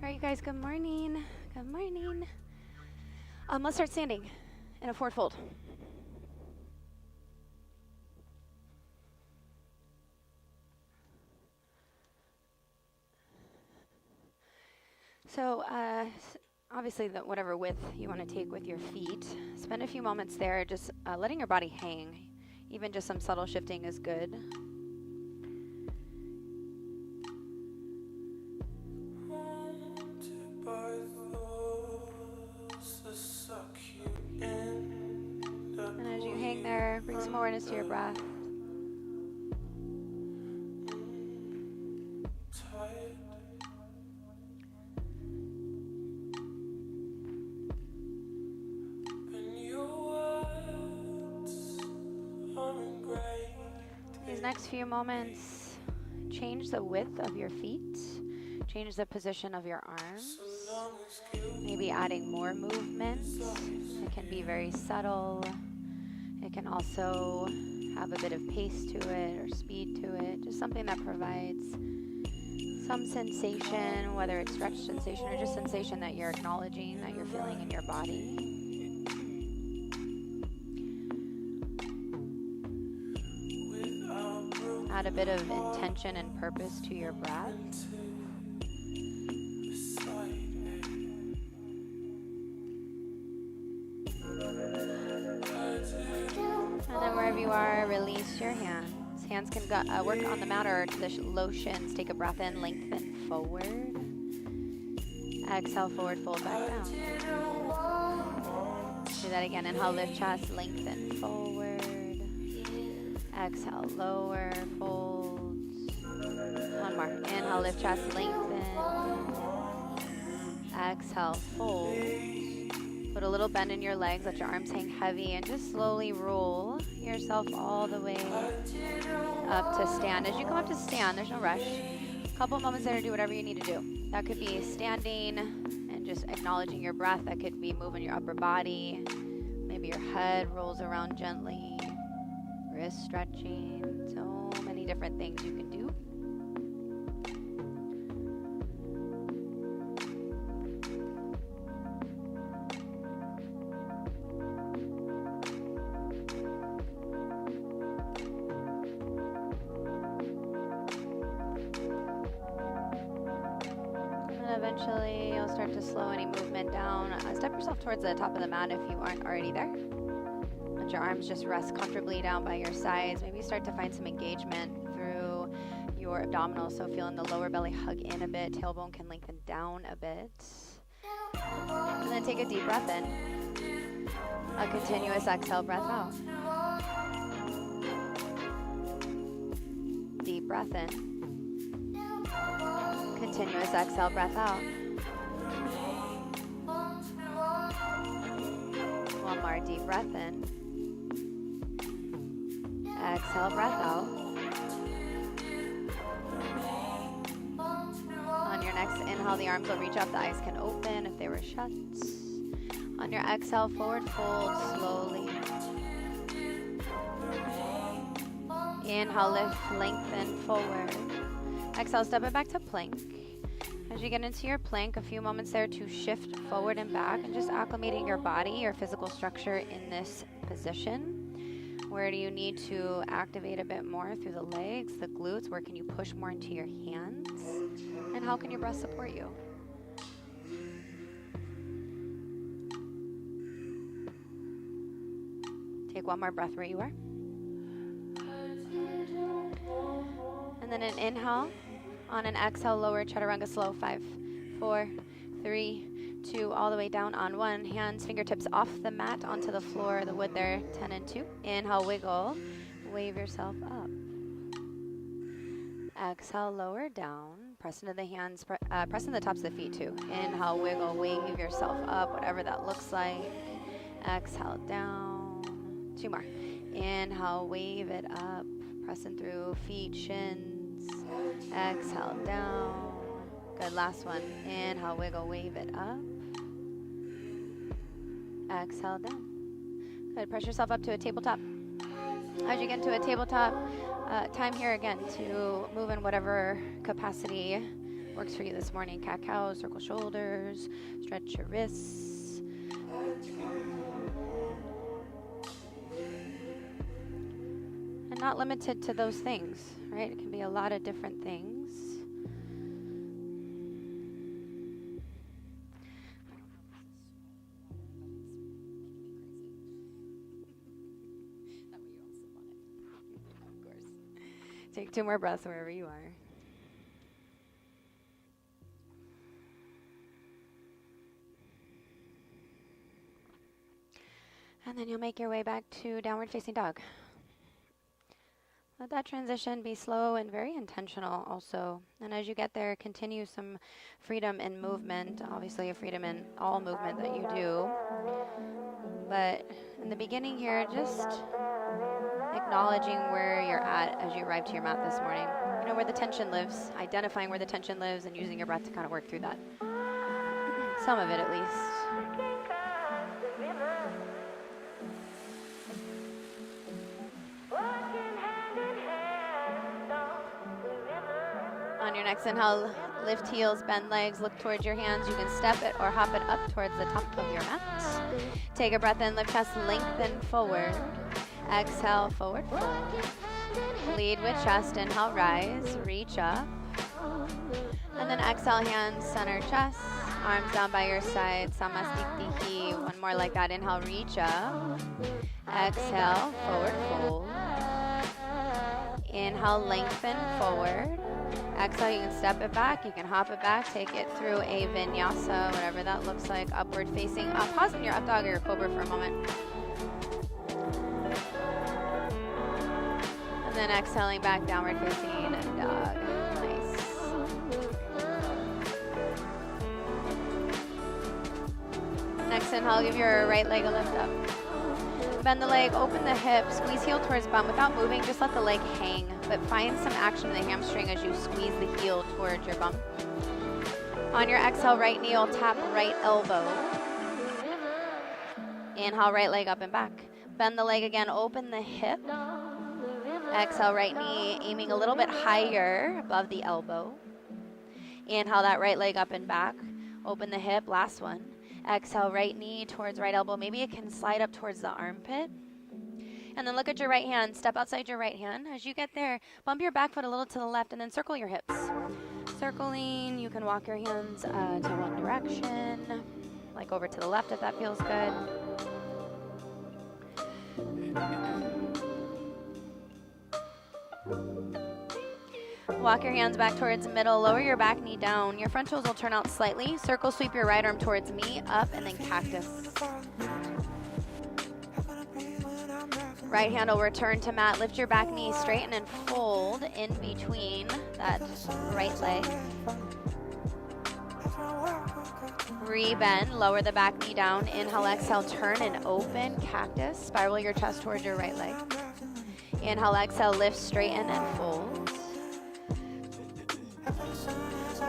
right, you guys, good morning. Good morning. Let's start standing in a forward fold. So, obviously, whatever width you want to take with your feet, spend a few moments there just letting your body hang. Even just some subtle shifting is good. And as you hang there, bring some awareness to your breath. These next few moments, change the width of your feet, change the position of your arms, maybe adding more movement. It can be very subtle. It can also have a bit of pace to it or speed to it, just something that provides some sensation, whether it's stretch sensation or just sensation that you're acknowledging, that you're feeling in your body. Add a bit of intention and purpose to your breath. And then wherever you are, release your hands. Hands can work on the mat or to the lotions. Take a breath in, lengthen forward. Exhale, forward, fold back down. Do that again. Inhale, lift chest, lengthen forward. Exhale, lower, fold. One more. Inhale, lift chest, lengthen. Exhale, fold. Put a little bend in your legs, let your arms hang heavy, and just slowly roll yourself all the way up to stand. As you come up to stand, there's no rush. A couple moments there to do whatever you need to do. That could be standing and just acknowledging your breath. That could be moving your upper body. Maybe your head rolls around gently. Wrist stretching. So many different things you can do. Eventually, you'll start to slow any movement down. Step yourself towards the top of the mat if you aren't already there. Let your arms just rest comfortably down by your sides. Maybe start to find some engagement through your abdominals. So feeling the lower belly hug in a bit. Tailbone can lengthen down a bit. And then take a deep breath in. A continuous exhale, breath out. Deep breath in. Continuous exhale, breath out. One more deep breath in. Exhale, breath out. On your next inhale, the arms will reach up, the eyes can open if they were shut. On your exhale, forward fold slowly. Inhale, lift, lengthen forward. Exhale, step it back to plank. As you get into your plank, a few moments there to shift forward and back and just acclimating your body, your physical structure in this position. Where do you need to activate a bit more through the legs, the glutes? Where can you push more into your hands? And how can your breath support you? Take one more breath where you are. And then an inhale. On an exhale, lower chaturanga slow. 5, 4, 3, 2, all the way down on 1. Hands, fingertips off the mat onto the floor, the wood there, 10 and 2. Inhale, wiggle, wave yourself up. Exhale, lower down. Press into the hands, press into the tops of the feet too. Inhale, wiggle, wave yourself up, whatever that looks like. Exhale, down. 2 more. Inhale, wave it up. Pressing through feet, shins. Exhale, down. Good, last one. Inhale, wiggle, wave it up. Exhale, down. Good, press yourself up to a tabletop. As you get into a tabletop, time here again to move in whatever capacity works for you this morning. Cat-cow, circle shoulders, stretch your wrists. And not limited to those things, right? It can be a lot of different things. Take 2 more breaths wherever you are. And then you'll make your way back to downward facing dog. Let that transition be slow and very intentional also. And as you get there, continue some freedom in movement. Obviously a freedom in all movement that you do. But in the beginning here, just acknowledging where you're at as you arrive to your mat this morning. You know, where the tension lives, identifying where the tension lives and using your breath to kind of work through that. Some of it at least. On your next inhale, lift heels, bend legs, look towards your hands. You can step it or hop it up towards the top of your mat. Take a breath in, lift chest, lengthen forward. Exhale, forward fold. Lead with chest, inhale, rise, reach up. And then exhale, hands, center chest. Arms down by your side, samasthiti. One more like that, inhale, reach up. Exhale, forward fold. Inhale, lengthen forward. Exhale, you can step it back, you can hop it back, take it through a vinyasa, whatever that looks like, upward facing up. Pause in your up dog or your cobra for a moment. And then exhaling back, downward facing dog. Nice. Next inhale, give your right leg a lift up. Bend the leg, open the hip, squeeze heel towards bum. Without moving, just let the leg hang, but find some action in the hamstring as you squeeze the heel towards your bum. On your exhale, right knee will tap right elbow. Inhale, right leg up and back. Bend the leg again, open the hip. Exhale, right knee aiming a little bit higher above the elbow. Inhale, that right leg up and back. Open the hip, last one. Exhale, right knee towards right elbow. Maybe it can slide up towards the armpit. And then look at your right hand. Step outside your right hand. As you get there, bump your back foot a little to the left and then circle your hips. Circling, you can walk your hands to one direction, like over to the left if that feels good. Walk your hands back towards the middle, lower your back knee down. Your front toes will turn out slightly. Circle sweep your right arm towards me, up, and then cactus. Right hand will return to mat. Lift your back knee, straighten and fold in between that right leg. Re-bend, lower the back knee down. Inhale, exhale, turn and open, cactus. Spiral your chest towards your right leg. Inhale, exhale, lift, straighten and fold.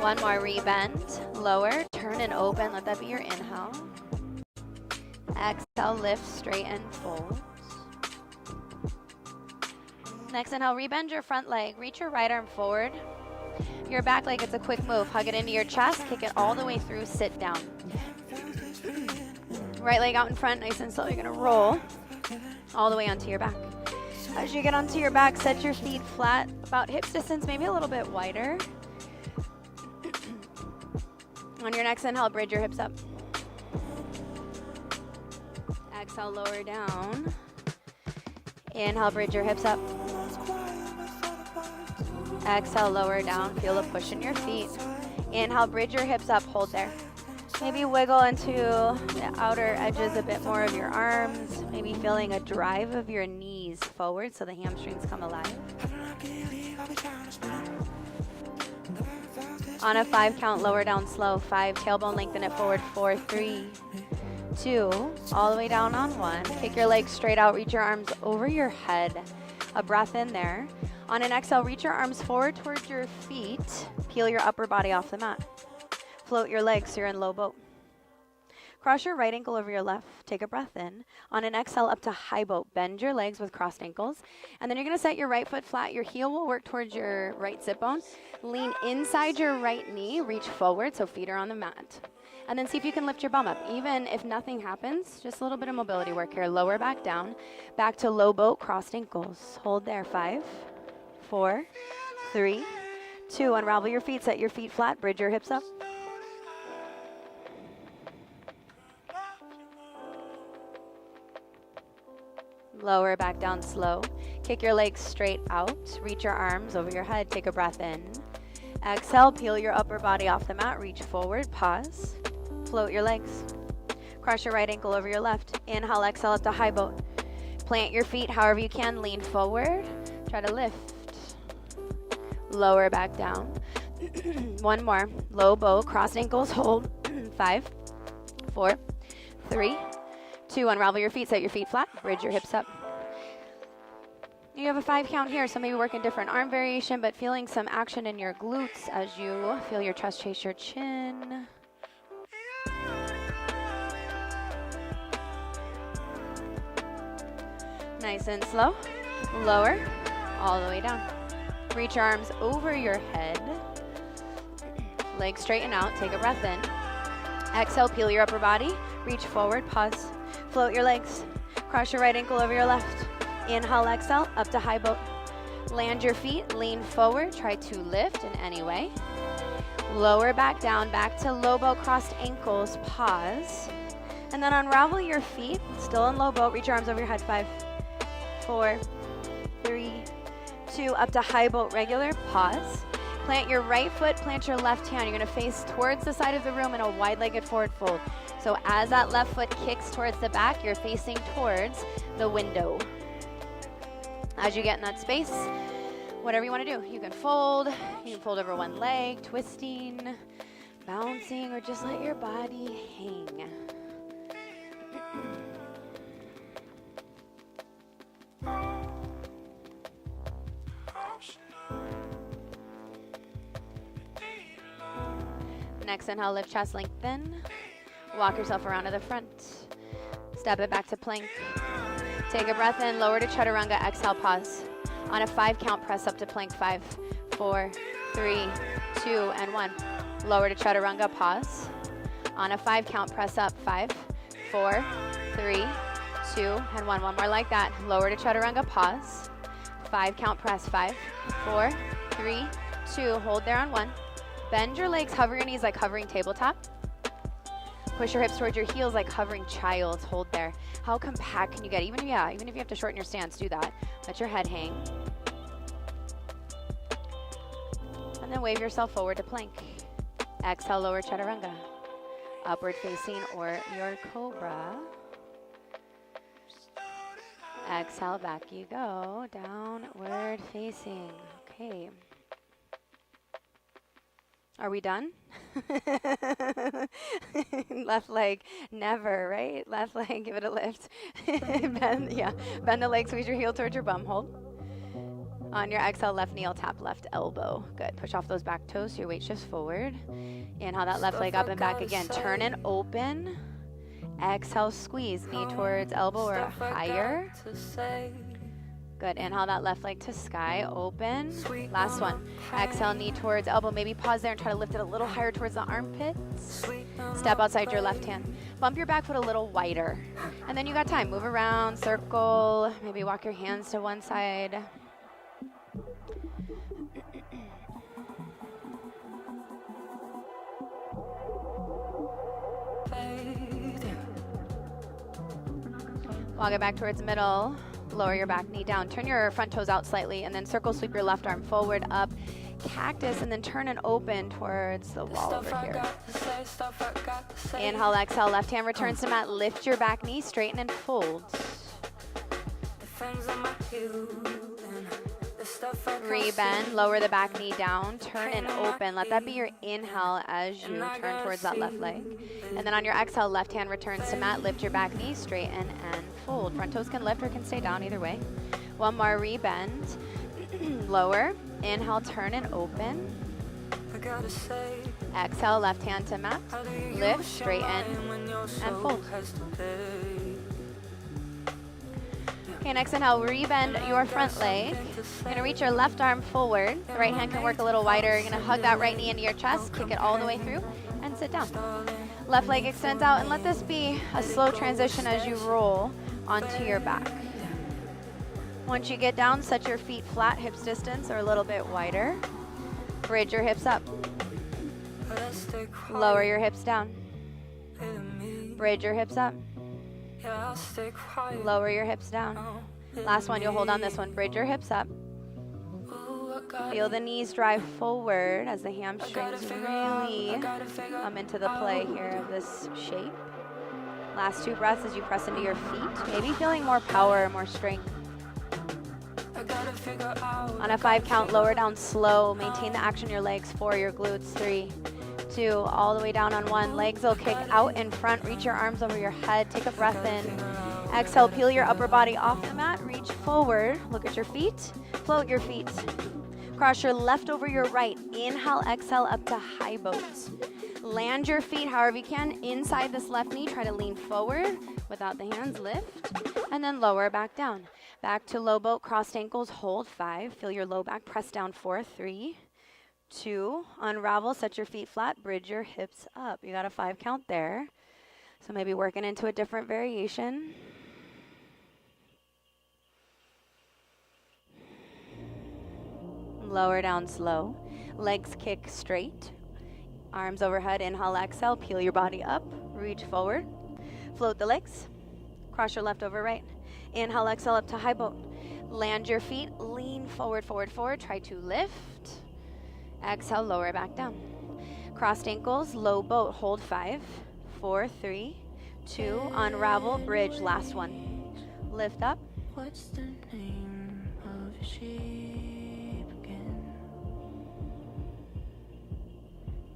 One more, re-bend, lower, turn and open. Let that be your inhale. Exhale, lift, straighten, fold. Next inhale, rebend your front leg. Reach your right arm forward. Your back leg, it's a quick move. Hug it into your chest. Kick it all the way through. Sit down. Right leg out in front, nice and slow. You're going to roll all the way onto your back. As you get onto your back, set your feet flat, about hips distance, maybe a little bit wider. On your next inhale, bridge your hips up. Exhale, lower down. Inhale, bridge your hips up. Exhale, lower down. Feel a push in your feet. Inhale, bridge your hips up. Hold there. Maybe wiggle into the outer edges a bit more of your arms. Maybe feeling a drive of your knees forward so the hamstrings come alive. On a 5 count, lower down slow. 5, tailbone lengthen it forward. 4, 3, 2, all the way down on 1. Kick your legs straight out, reach your arms over your head. A breath in there. On an exhale, reach your arms forward towards your feet. Peel your upper body off the mat. Float your legs so you're in low boat. Cross your right ankle over your left. Take a breath in. On an exhale, up to high boat. Bend your legs with crossed ankles. And then you're going to set your right foot flat. Your heel will work towards your right sit bone. Lean inside your right knee. Reach forward so feet are on the mat. And then see if you can lift your bum up. Even if nothing happens, just a little bit of mobility work here. Lower back down. Back to low boat, crossed ankles. Hold there. 5, 4, 3, 2. Unravel your feet. Set your feet flat. Bridge your hips up. Lower back down slow. Kick your legs straight out. Reach your arms over your head. Take a breath in. Exhale, peel your upper body off the mat. Reach forward, pause. Float your legs. Cross your right ankle over your left. Inhale, exhale up to high boat. Plant your feet however you can. Lean forward. Try to lift. Lower back down. One more. Low boat, crossed ankles, hold. 5, 4, 3, 2. Unravel your feet, set your feet flat. Bridge your hips up. You have a 5 count here, so maybe work in different arm variation, but feeling some action in your glutes as you feel your chest chase your chin. Nice and slow. Lower, all the way down. Reach your arms over your head. Legs straighten out. Take a breath in. Exhale, peel your upper body. Reach forward, pause. Float your legs. Cross your right ankle over your left. Inhale, exhale, up to high boat. Land your feet, lean forward. Try to lift in any way. Lower back down, back to low boat, crossed ankles, pause. And then unravel your feet, still in low boat. Reach your arms over your head. 5, 4, 3, 2. Up to high boat, regular, pause. Plant your right foot, plant your left hand. You're gonna face towards the side of the room in a wide-legged forward fold. So as that left foot kicks towards the back, you're facing towards the window. As you get in that space, whatever you want to do. You can fold over one leg, twisting, bouncing, or just let your body hang. Next inhale, lift chest, lengthen. Walk yourself around to the front. Step it back to plank. Take a breath in, lower to chaturanga, exhale, pause. On a 5 count, press up to plank. 5, 4, 3, 2, and 1. Lower to chaturanga, pause. On a 5 count, press up. 5, 4, 3, 2, and 1. One more like that. Lower to chaturanga, pause. 5 count, press. 5, 4, 3, 2. Hold there on 1. Bend your legs, hover your knees like hovering tabletop. Push your hips towards your heels like hovering child's. Hold there. How compact can you get? Even if you have to shorten your stance, do that. Let your head hang. And then wave yourself forward to plank. Exhale, lower chaturanga. Upward facing or your cobra. Exhale, back you go. Downward facing. Okay. Are we done? Left leg, never, right? Left leg, give it a lift. Bend the leg, squeeze your heel towards your bum, hold. On your exhale, left knee will tap left elbow. Good, push off those back toes so your weight shifts forward. Inhale that left leg up and back again. Turn and open. Exhale, squeeze, knee towards elbow or higher. Good, inhale that left leg to sky, open. Last one. Exhale, knee towards elbow. Maybe pause there and try to lift it a little higher towards the armpits. Step outside your left hand. Bump your back foot a little wider. And then you got time. Move around, circle. Maybe walk your hands to one side. Walk it back towards middle. Lower your back knee down. Turn your front toes out slightly and then circle sweep your left arm forward, up, cactus, and then turn and open towards the wall over here. Inhale, exhale, left hand returns to mat. Lift your back knee, straighten and fold. Rebend, lower the back knee down, turn and open. Let that be your inhale as you turn towards that left leg. And then on your exhale, left hand returns to mat. Lift your back knee, straighten and fold. Front toes can lift or can stay down, either way. One more, rebend. Lower, inhale, turn and open. Exhale, left hand to mat. Lift, straighten, and fold. Okay, next inhale, rebend your front leg. You're going to reach your left arm forward. The right hand can work a little wider. You're going to hug that right knee into your chest, kick it all the way through, and sit down. Left leg extends out, and let this be a slow transition as you roll onto your back. Once you get down, set your feet flat, hips distance, or a little bit wider. Bridge your hips up. Lower your hips down. Bridge your hips up. Lower your hips down. Last one, you'll hold on this one. Bridge your hips up. Feel the knees drive forward as the hamstrings really come into the play here of this shape. Last 2 breaths as you press into your feet. Maybe feeling more power, more strength. On a 5 count, lower down slow. Maintain the action in your legs. 4, your glutes. 3, 2, all the way down on 1. Legs will kick out in front. Reach your arms over your head. Take a breath in. Exhale, peel your upper body off the mat. Reach forward. Look at your feet. Float your feet. Cross your left over your right. Inhale, exhale up to high boats. Land your feet however you can inside this left knee. Try to lean forward without the hands. Lift. And then lower back down. Back to low boat. Crossed ankles. Hold. 5. Feel your low back. Press down. 4, 3, 2. Unravel. Set your feet flat. Bridge your hips up. You got a 5 count there. So maybe working into a different variation. Lower down slow. Legs kick straight. Arms overhead. Inhale, exhale. Peel your body up. Reach forward. Float the legs. Cross your left over right. Inhale, exhale up to high boat. Land your feet. Lean forward, forward, forward. Try to lift. Exhale, lower back down. Crossed ankles, low boat. Hold. 5, 4, 3, 2. Unravel. Bridge. Last one. Lift up. What's the name of your shape again?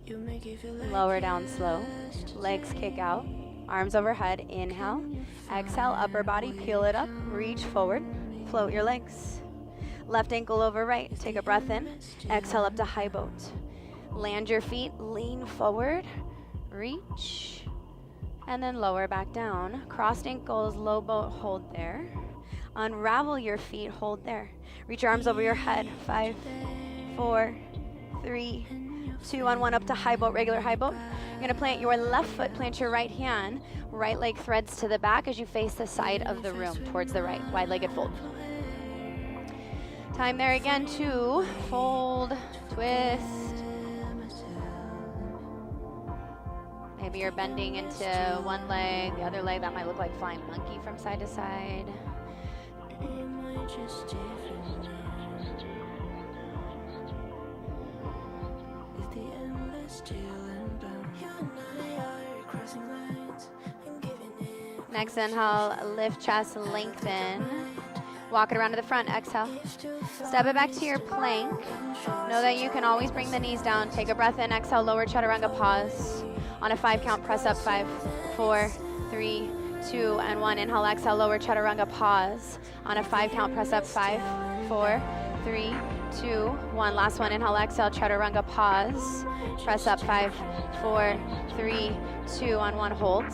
You make it feel like lower down slow. Legs kick out. Arms overhead. Inhale. Exhale. Upper body. Peel it up. Reach forward. Float your legs. Left ankle over right. Take a breath in. Exhale up to high boat. Land your feet. Lean forward. Reach. And then lower back down. Crossed ankles. Low boat. Hold there. Unravel your feet. Hold there. Reach your arms over your head. 5, 4, 3, 2, on 1 up to high boat, regular high boat. You're going to plant your left foot, plant your right hand. Right leg threads to the back as you face the side of the room towards the right. Wide-legged fold. Time there again to fold, twist. Maybe you're bending into one leg, the other leg. That might look like flying monkey from side to side. Next inhale, lift chest, lengthen. Walk it around to the front, exhale. Step it back to your plank. Know that you can always bring the knees down. Take a breath in, exhale, lower chaturanga, pause. On a 5 count, press up. 5, 4, 3, 2, and 1. Inhale, exhale, lower chaturanga, pause. On a 5 count, press up. 5, 4, 3, 2, 1. Last one, inhale, exhale, chaturanga, pause. Press up. 5, 4, 3, 2, on 1, hold.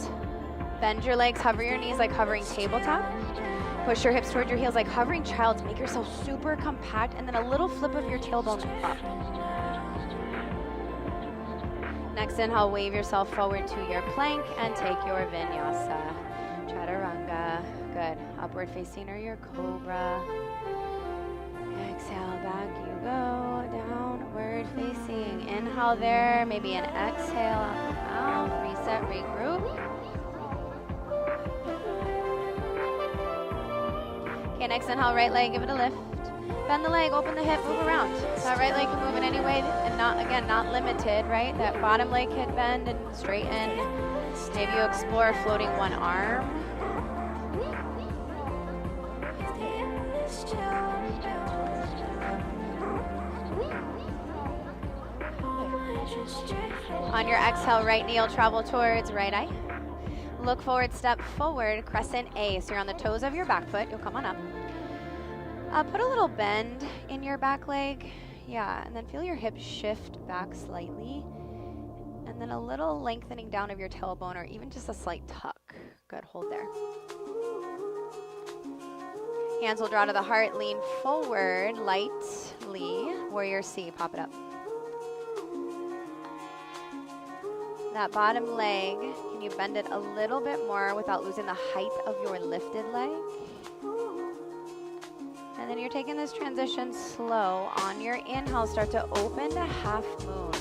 Bend your legs, hover your knees like hovering tabletop. Push your hips toward your heels like hovering child's. Make yourself super compact, and then a little flip of your tailbone up. Next inhale, wave yourself forward to your plank and take your vinyasa. Chaturanga. Good. Upward facing or your cobra. Exhale, back you go. Downward facing. Inhale there. Maybe an exhale out the mouth. Reset, regroup. Okay, next inhale, right leg, give it a lift. Bend the leg, open the hip, move around. So that right leg can move in any way, and not limited, right? That bottom leg can bend and straighten. Maybe you explore floating one arm. On your exhale, right knee will travel towards right eye. Look forward, step forward, crescent A. So you're on the toes of your back foot. You'll come on up. Put a little bend in your back leg. Yeah, and then feel your hips shift back slightly. And then a little lengthening down of your tailbone or even just a slight tuck. Good, hold there. Hands will draw to the heart, lean forward lightly. Warrior C, pop it up. That bottom leg, can you bend it a little bit more without losing the height of your lifted leg? And then you're taking this transition slow. On your inhale, start to open to half moon.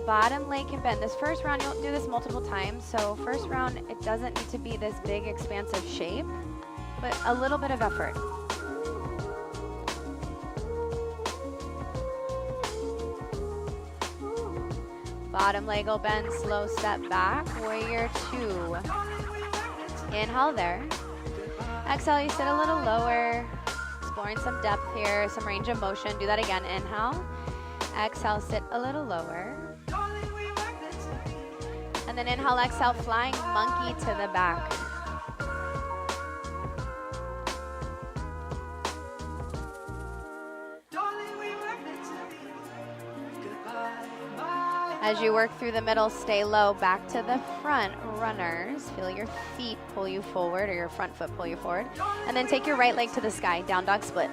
Bottom leg can bend. This first round, you'll do this multiple times. So first round, it doesn't need to be this big, expansive shape, but a little bit of effort. Bottom leg will bend, slow step back. Warrior 2. Inhale there. Exhale, you sit a little lower. Exploring some depth here, some range of motion. Do that again. Inhale. Exhale, sit a little lower. And then inhale, exhale, flying monkey to the back. As you work through the middle, stay low. Back to the front, runners. Feel your feet pull you forward, or your front foot pull you forward. And then take your right leg to the sky, down dog split.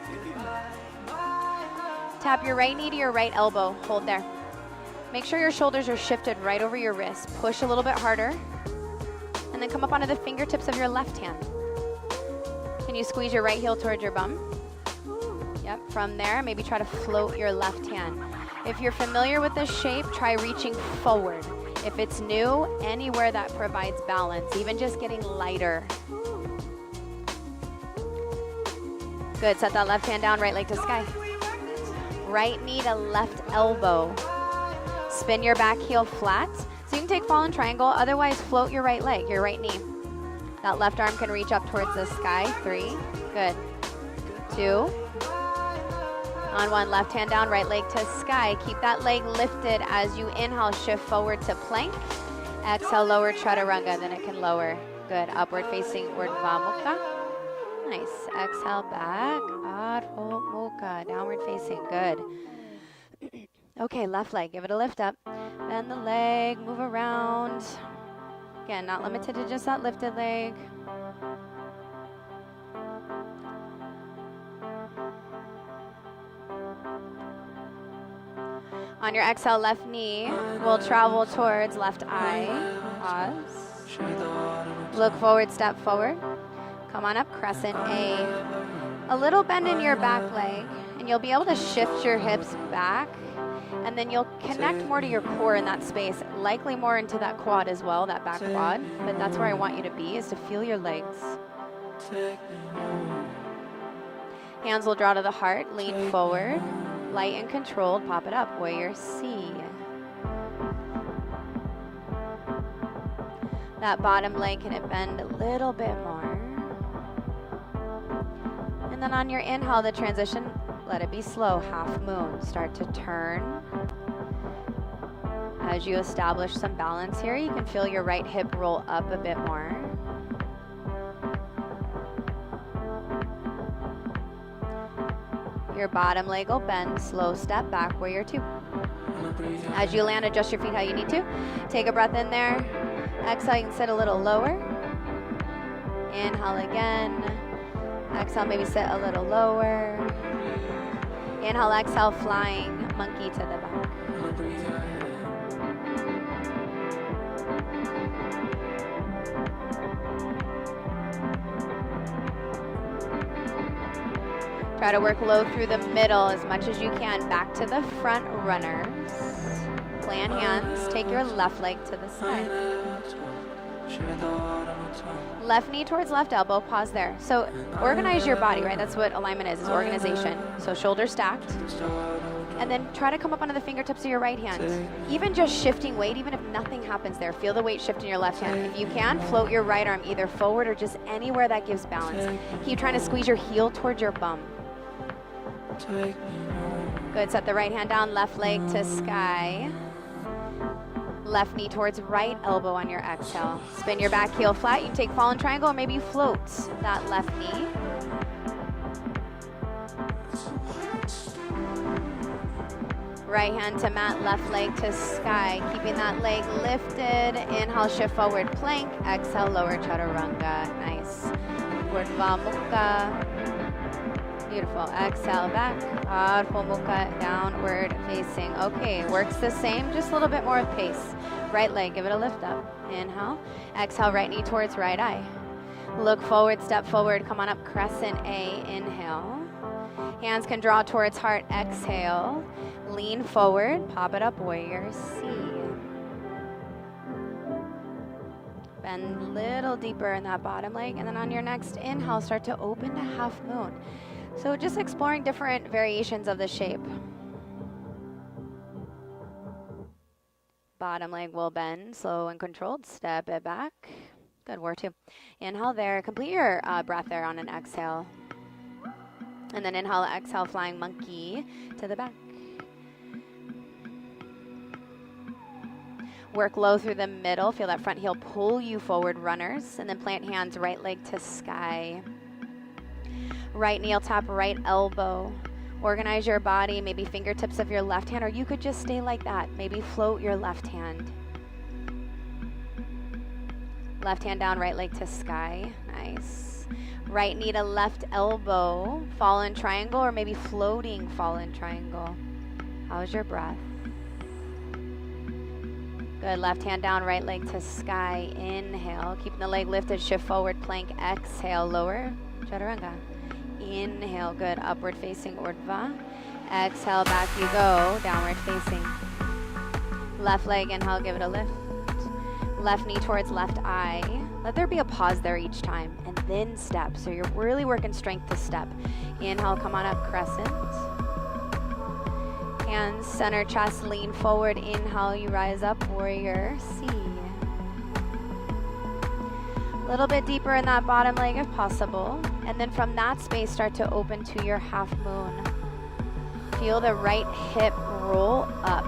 Tap your right knee to your right elbow. Hold there. Make sure your shoulders are shifted right over your wrist. Push a little bit harder. And then come up onto the fingertips of your left hand. Can you squeeze your right heel towards your bum? Yep, from there, maybe try to float your left hand. If you're familiar with this shape, try reaching forward. If it's new, anywhere that provides balance, even just getting lighter. Good, set that left hand down, right leg to sky. Right knee to left elbow. Spin your back heel flat. So you can take fallen triangle, otherwise float your right leg, your right knee. That left arm can reach up towards the sky. 3, good. 2. On 1, left hand down, right leg to sky. Keep that leg lifted as you inhale, shift forward to plank. Exhale, lower chaturanga, then it can lower. Good, upward facing Urdhva Mukha. Nice, exhale back, Adho Mukha, downward facing, good. Okay, left leg, give it a lift up. Bend the leg, move around. Again, not limited to just that lifted leg. On your exhale, left knee will travel towards left eye. Pause. Look forward, step forward. Come on up, crescent A. A little bend in your back leg, and you'll be able to shift your hips back, and then you'll connect more to your core in that space, likely more into that quad as well, that back quad. But that's where I want you to be, is to feel your legs. Hands will draw to the heart, lean forward. Light and controlled, pop it up, warrior C. That bottom leg, can it bend a little bit more? And then on your inhale, the transition, let it be slow, half moon. Start to turn. As you establish some balance here, you can feel your right hip roll up a bit more. Your bottom leg will bend, slow step back, warrior 2. As you land, adjust your feet how you need to. Take a breath in there. Exhale, you can sit a little lower. Inhale again. Exhale, maybe sit a little lower. Inhale, exhale, flying monkey to the back. Try to work low through the middle as much as you can. Back to the front, runners. Plan hands. Take your left leg to the side. Left knee towards left elbow. Pause there. So organize your body, right? That's what alignment is organization. So shoulders stacked. And then try to come up onto the fingertips of your right hand. Even just shifting weight, even if nothing happens there, feel the weight shift in your left hand. If you can, float your right arm either forward or just anywhere that gives balance. Keep trying to squeeze your heel towards your bum. Good, set the right hand down, left leg to sky. Left knee towards right elbow on your exhale. Spin your back heel flat. You can take fallen triangle or maybe you float that left knee. Right hand to mat, left leg to sky. Keeping that leg lifted. Inhale, shift forward plank. Exhale, lower chaturanga. Nice. Urdhva Mukha. Beautiful. Exhale back. Ardha Mukha, downward facing. Okay, works the same, just a little bit more of pace. Right leg, give it a lift up. Inhale. Exhale, right knee towards right eye. Look forward, step forward. Come on up, crescent A. Inhale. Hands can draw towards heart. Exhale. Lean forward. Pop it up, warrior C. Bend a little deeper in that bottom leg. And then on your next inhale, start to open to half moon. So just exploring different variations of the shape. Bottom leg will bend, slow and controlled. Step it back. Good, warrior two. Inhale there. Complete your breath there on an exhale. And then inhale, exhale, flying monkey to the back. Work low through the middle. Feel that front heel pull you forward, runners. And then plant hands, right leg to sky. Right knee tap, right elbow. Organize your body, maybe fingertips of your left hand, or you could just stay like that. Maybe float your left hand. Left hand down, right leg to sky. Nice. Right knee to left elbow. Fallen triangle, or maybe floating fallen triangle. How's your breath? Good. Left hand down, right leg to sky. Inhale. Keeping the leg lifted, shift forward, plank. Exhale, lower chaturanga. Inhale, good. Upward facing Urdhva. Exhale, back you go. Downward facing. Left leg, inhale, give it a lift. Left knee towards left eye. Let there be a pause there each time. And then step. So you're really working strength to step. Inhale, come on up, crescent. Hands, center chest, lean forward. Inhale, you rise up, warrior C. A little bit deeper in that bottom leg if possible. And then from that space, start to open to your half moon. Feel the right hip roll up.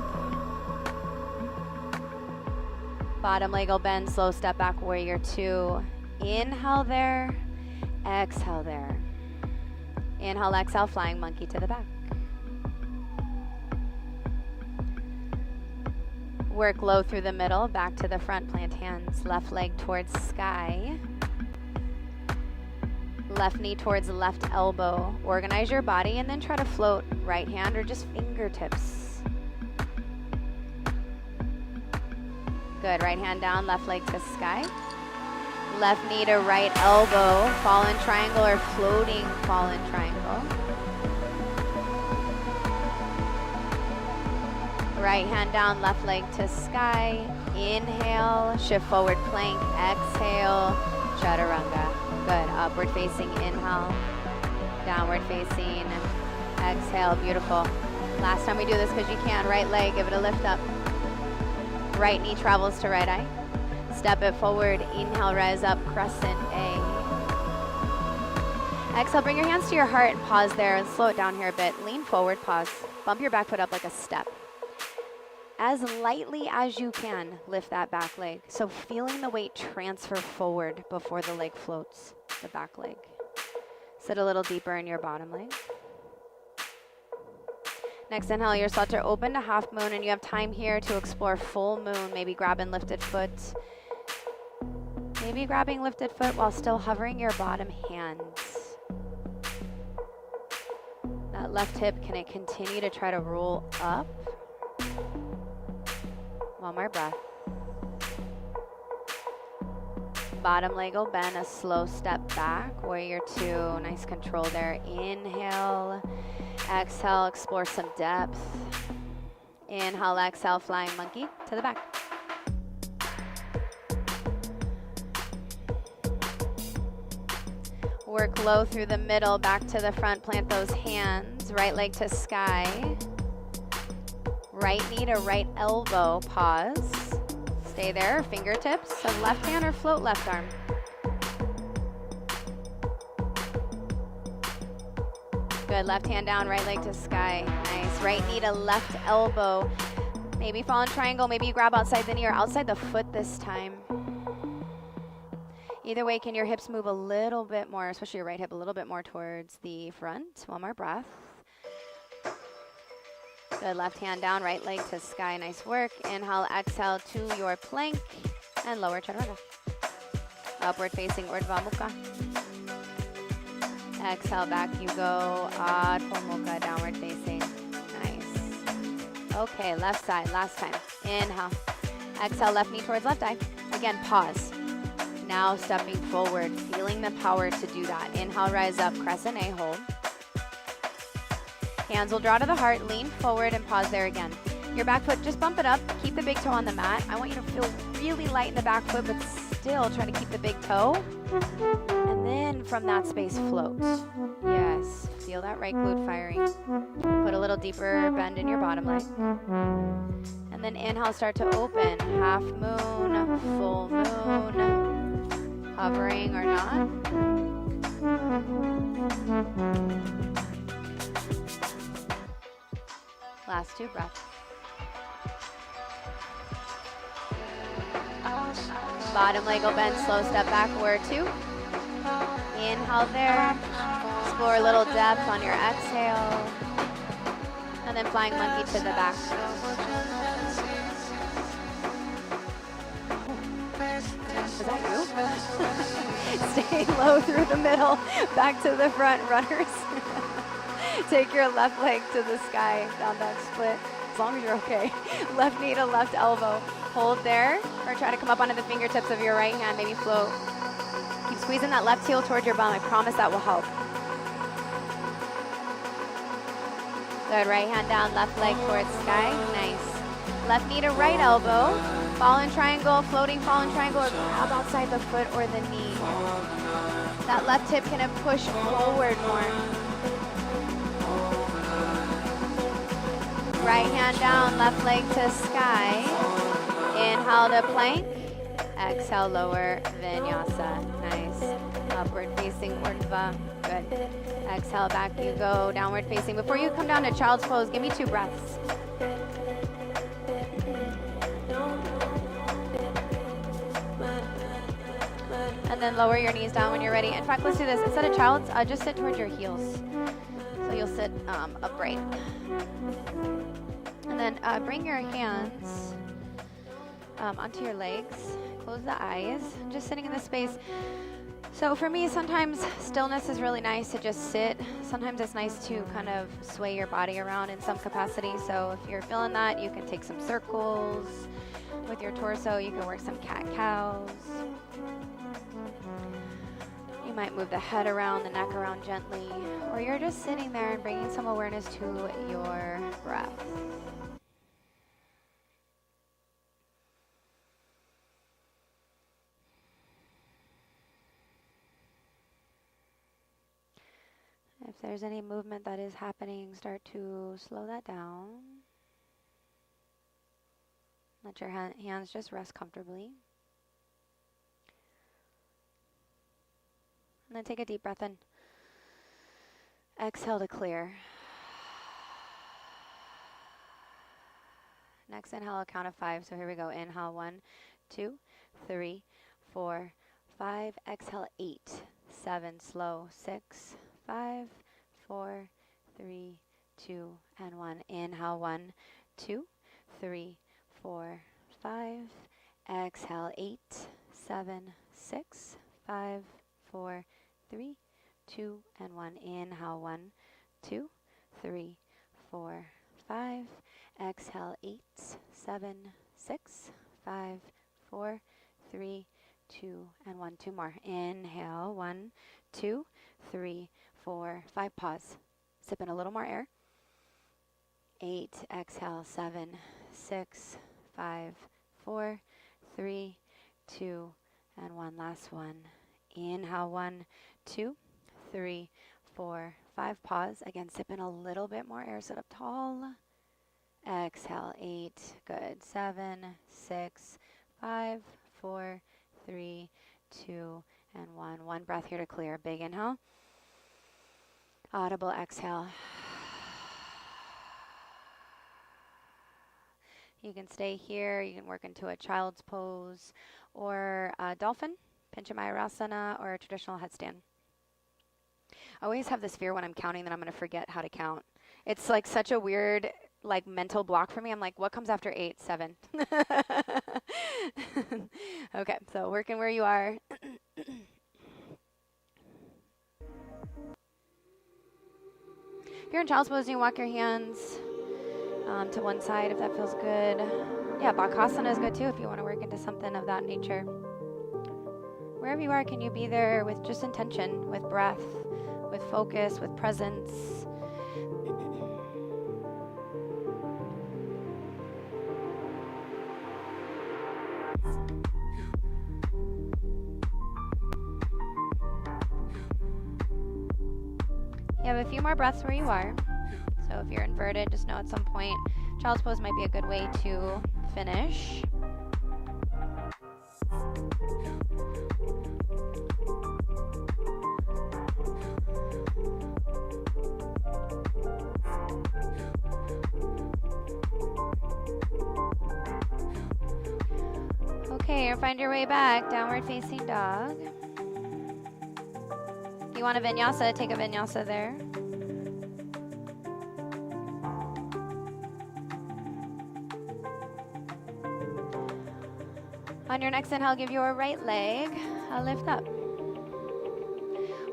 Bottom leg will bend, slow step back, warrior two. Inhale there, exhale there. Inhale, exhale, flying monkey to the back. Work low through the middle, back to the front, plant hands. Left leg towards sky. Left knee towards left elbow. Organize your body and then try to float right hand or just fingertips. Good, right hand down, left leg to sky. Left knee to right elbow, fallen triangle or floating fallen triangle. Right hand down, left leg to sky. Inhale, shift forward plank. Exhale, chaturanga. Good, upward facing inhale. Downward facing, exhale, beautiful. Last time we do this because you can. Right leg, give it a lift up. Right knee travels to right eye. Step it forward, inhale, rise up, crescent A. Exhale, bring your hands to your heart and pause there and slow it down here a bit. Lean forward, pause. Bump your back foot up like a step. As lightly as you can, lift that back leg. So feeling the weight transfer forward before the leg floats, the back leg. Sit a little deeper in your bottom leg. Next inhale, you're start to open to half moon, and you have time here to explore full moon. Maybe grabbing lifted foot. Maybe grabbing lifted foot while still hovering your bottom hands. That left hip, can it continue to try to roll up? One more breath. Bottom leg will bend, a slow step back. Warrior two, nice control there. Inhale, exhale, explore some depth. Inhale, exhale, flying monkey to the back. Work low through the middle, back to the front, plant those hands. Right leg to sky. Right knee to right elbow, pause. Stay there, fingertips of left hand or float left arm. Good, left hand down, right leg to sky. Nice, right knee to left elbow. Maybe fallen triangle, maybe you grab outside the knee or outside the foot this time. Either way, can your hips move a little bit more, especially your right hip, a little bit more towards the front? One more breath. Good, left hand down, right leg to sky, nice work. Inhale, exhale to your plank, and lower chaturanga. Upward facing Urdhva Mukha. Exhale, back you go, Adho Mukha, downward facing, nice. Okay, left side, last time. Inhale, exhale, left knee towards left eye. Again, pause. Now stepping forward, feeling the power to do that. Inhale, rise up, crescent A, hold. Hands will draw to the heart, lean forward and pause there again. Your back foot, just bump it up, keep the big toe on the mat. I want you to feel really light in the back foot, but still try to keep the big toe. And then from that space, float. Yes, feel that right glute firing. Put a little deeper bend in your bottom leg. And then inhale, start to open. Half moon, full moon, hovering or not. Last 2 breaths. Bottom leg will bend, slow step backward 2. Inhale there. Explore a little depth on your exhale. And then flying monkey to the back. Is that you? Stay low through the middle. Back to the front, runners. Take your left leg to the sky, down dog split, as long as you're okay. Left knee to left elbow. Hold there, or try to come up onto the fingertips of your right hand, maybe float. Keep squeezing that left heel towards your bum. I promise that will help. Good, right hand down, left leg towards sky, nice. Left knee to right elbow. Fallen triangle, floating fallen triangle, or grab outside the foot or the knee. That left hip can push forward more. Right hand down, left leg to sky. Inhale to plank. Exhale, lower vinyasa. Nice. Upward facing Urdhva. Good. Exhale, back you go. Downward facing. Before you come down to child's pose, give me 2 breaths. And then lower your knees down when you're ready. In fact, let's do this. Instead of child's, just sit towards your heels. So you'll sit upright. And then bring your hands onto your legs. Close the eyes. Just sitting in this space. So for me, sometimes stillness is really nice to just sit. Sometimes it's nice to kind of sway your body around in some capacity. So if you're feeling that, you can take some circles with your torso. You can work some cat-cows. You might move the head around, the neck around gently. Or you're just sitting there and bringing some awareness to your breath. If there's any movement that is happening, start to slow that down. Let your hands just rest comfortably. And then take a deep breath in. Exhale to clear. Next inhale, I'll count of 5. So here we go. Inhale, 1, 2, 3, 4, 5. Exhale, 8, 7, slow, 6, 5, 4, 3, 2, and 1. Inhale, 1, 2, 3, 4, 5. Exhale, 8, 7, 6, 5, 4, 3, 2, and 1. Inhale, 1, 2, 3, 4, 5. Exhale, 8, 7, 6, 5, 4, 3, 2, and 1. 2 more. Inhale, 1, 2, 3, 4, 5. Pause. Sip in a little more air. 8. Exhale, 7, 6, 5, 4, 3, 2, and 1. Last one. Inhale, 1, 2, 3, 4, 5. Pause. Again, sip in a little bit more air. Sit up tall. Exhale, 8. Good. 7, 6, 5, 4, 3, 2, and 1. 1 breath here to clear. Big inhale. Audible exhale. You can stay here. You can work into a child's pose or a dolphin, Panchamayurasana, or a traditional headstand. I always have this fear when I'm counting that I'm going to forget how to count. It's like such a weird like mental block for me. I'm like, what comes after 8? 7. Okay, so working where you are. If you're in child's pose, you walk your hands to one side if that feels good. Yeah, Bakasana is good too if you want to work into something of that nature. Wherever you are, can you be there with just intention, with breath, with focus, with presence? You have a few more breaths where you are. So if you're inverted, just know at some point, child's pose might be a good way to finish. Okay, find your way back, downward facing dog. If you want a vinyasa, take a vinyasa there. On your next inhale, give your right leg a lift up.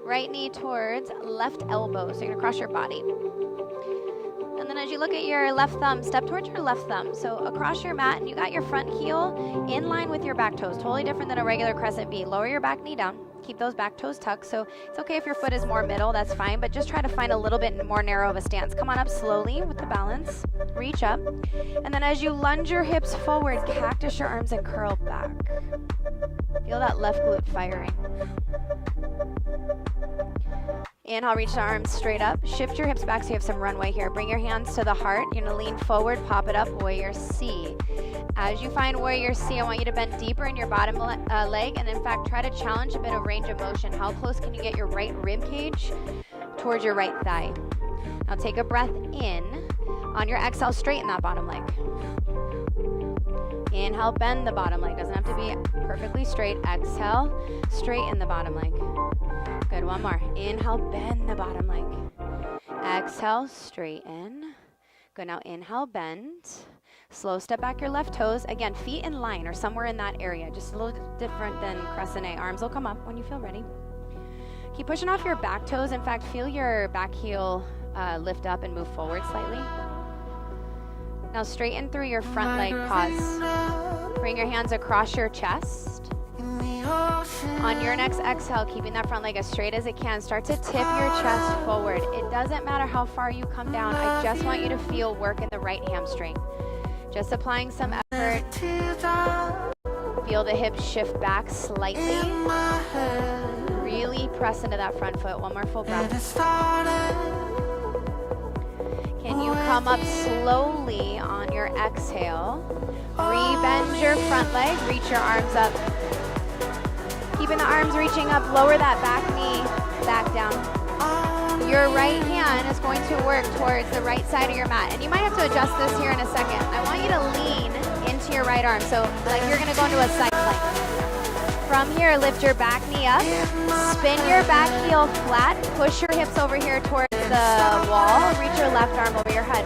Right knee towards left elbow, so you're gonna cross your body. And then as you look at your left thumb, step towards your left thumb. So across your mat, and you got your front heel in line with your back toes. Totally different than a regular crescent V. Lower your back knee down. Keep those back toes tucked. So it's okay if your foot is more middle, that's fine, but just try to find a little bit more narrow of a stance. Come on up slowly with the balance. Reach up. And then as you lunge your hips forward, cactus your arms and curl back. Feel that left glute firing. Inhale, reach the arms straight up. Shift your hips back so you have some runway here. Bring your hands to the heart. You're gonna lean forward, pop it up, warrior C. As you find warrior C, I want you to bend deeper in your bottom leg, and in fact, try to challenge a bit of range of motion. How close can you get your right rib cage towards your right thigh? Now take a breath in. On your exhale, straighten that bottom leg. Inhale, bend the bottom leg. Doesn't have to be perfectly straight. Exhale, straighten the bottom leg. Good, one more. Inhale, bend the bottom leg. Exhale, straighten. Good, now inhale, bend. Slow step back your left toes. Again, feet in line or somewhere in that area. Just a little different than crescent A. Arms will come up when you feel ready. Keep pushing off your back toes. In fact, feel your back heel lift up and move forward slightly. Now straighten through your front leg, pause. Bring your hands across your chest. On your next exhale, keeping that front leg as straight as it can, start to tip your chest forward. It doesn't matter how far you come down. I just want you to feel work in the right hamstring. Just applying some effort. Feel the hips shift back slightly. Really press into that front foot. One more full breath. Can you come up slowly on your exhale? Rebend your front leg, reach your arms up. Keeping the arms reaching up, lower that back knee back down. Your right hand is going to work towards the right side of your mat. And you might have to adjust this here in a second. I want you to lean into your right arm. So like you're gonna go into a side plank. From here, lift your back knee up. Spin your back heel flat. Push your hips over here towards the wall. Reach your left arm over your head.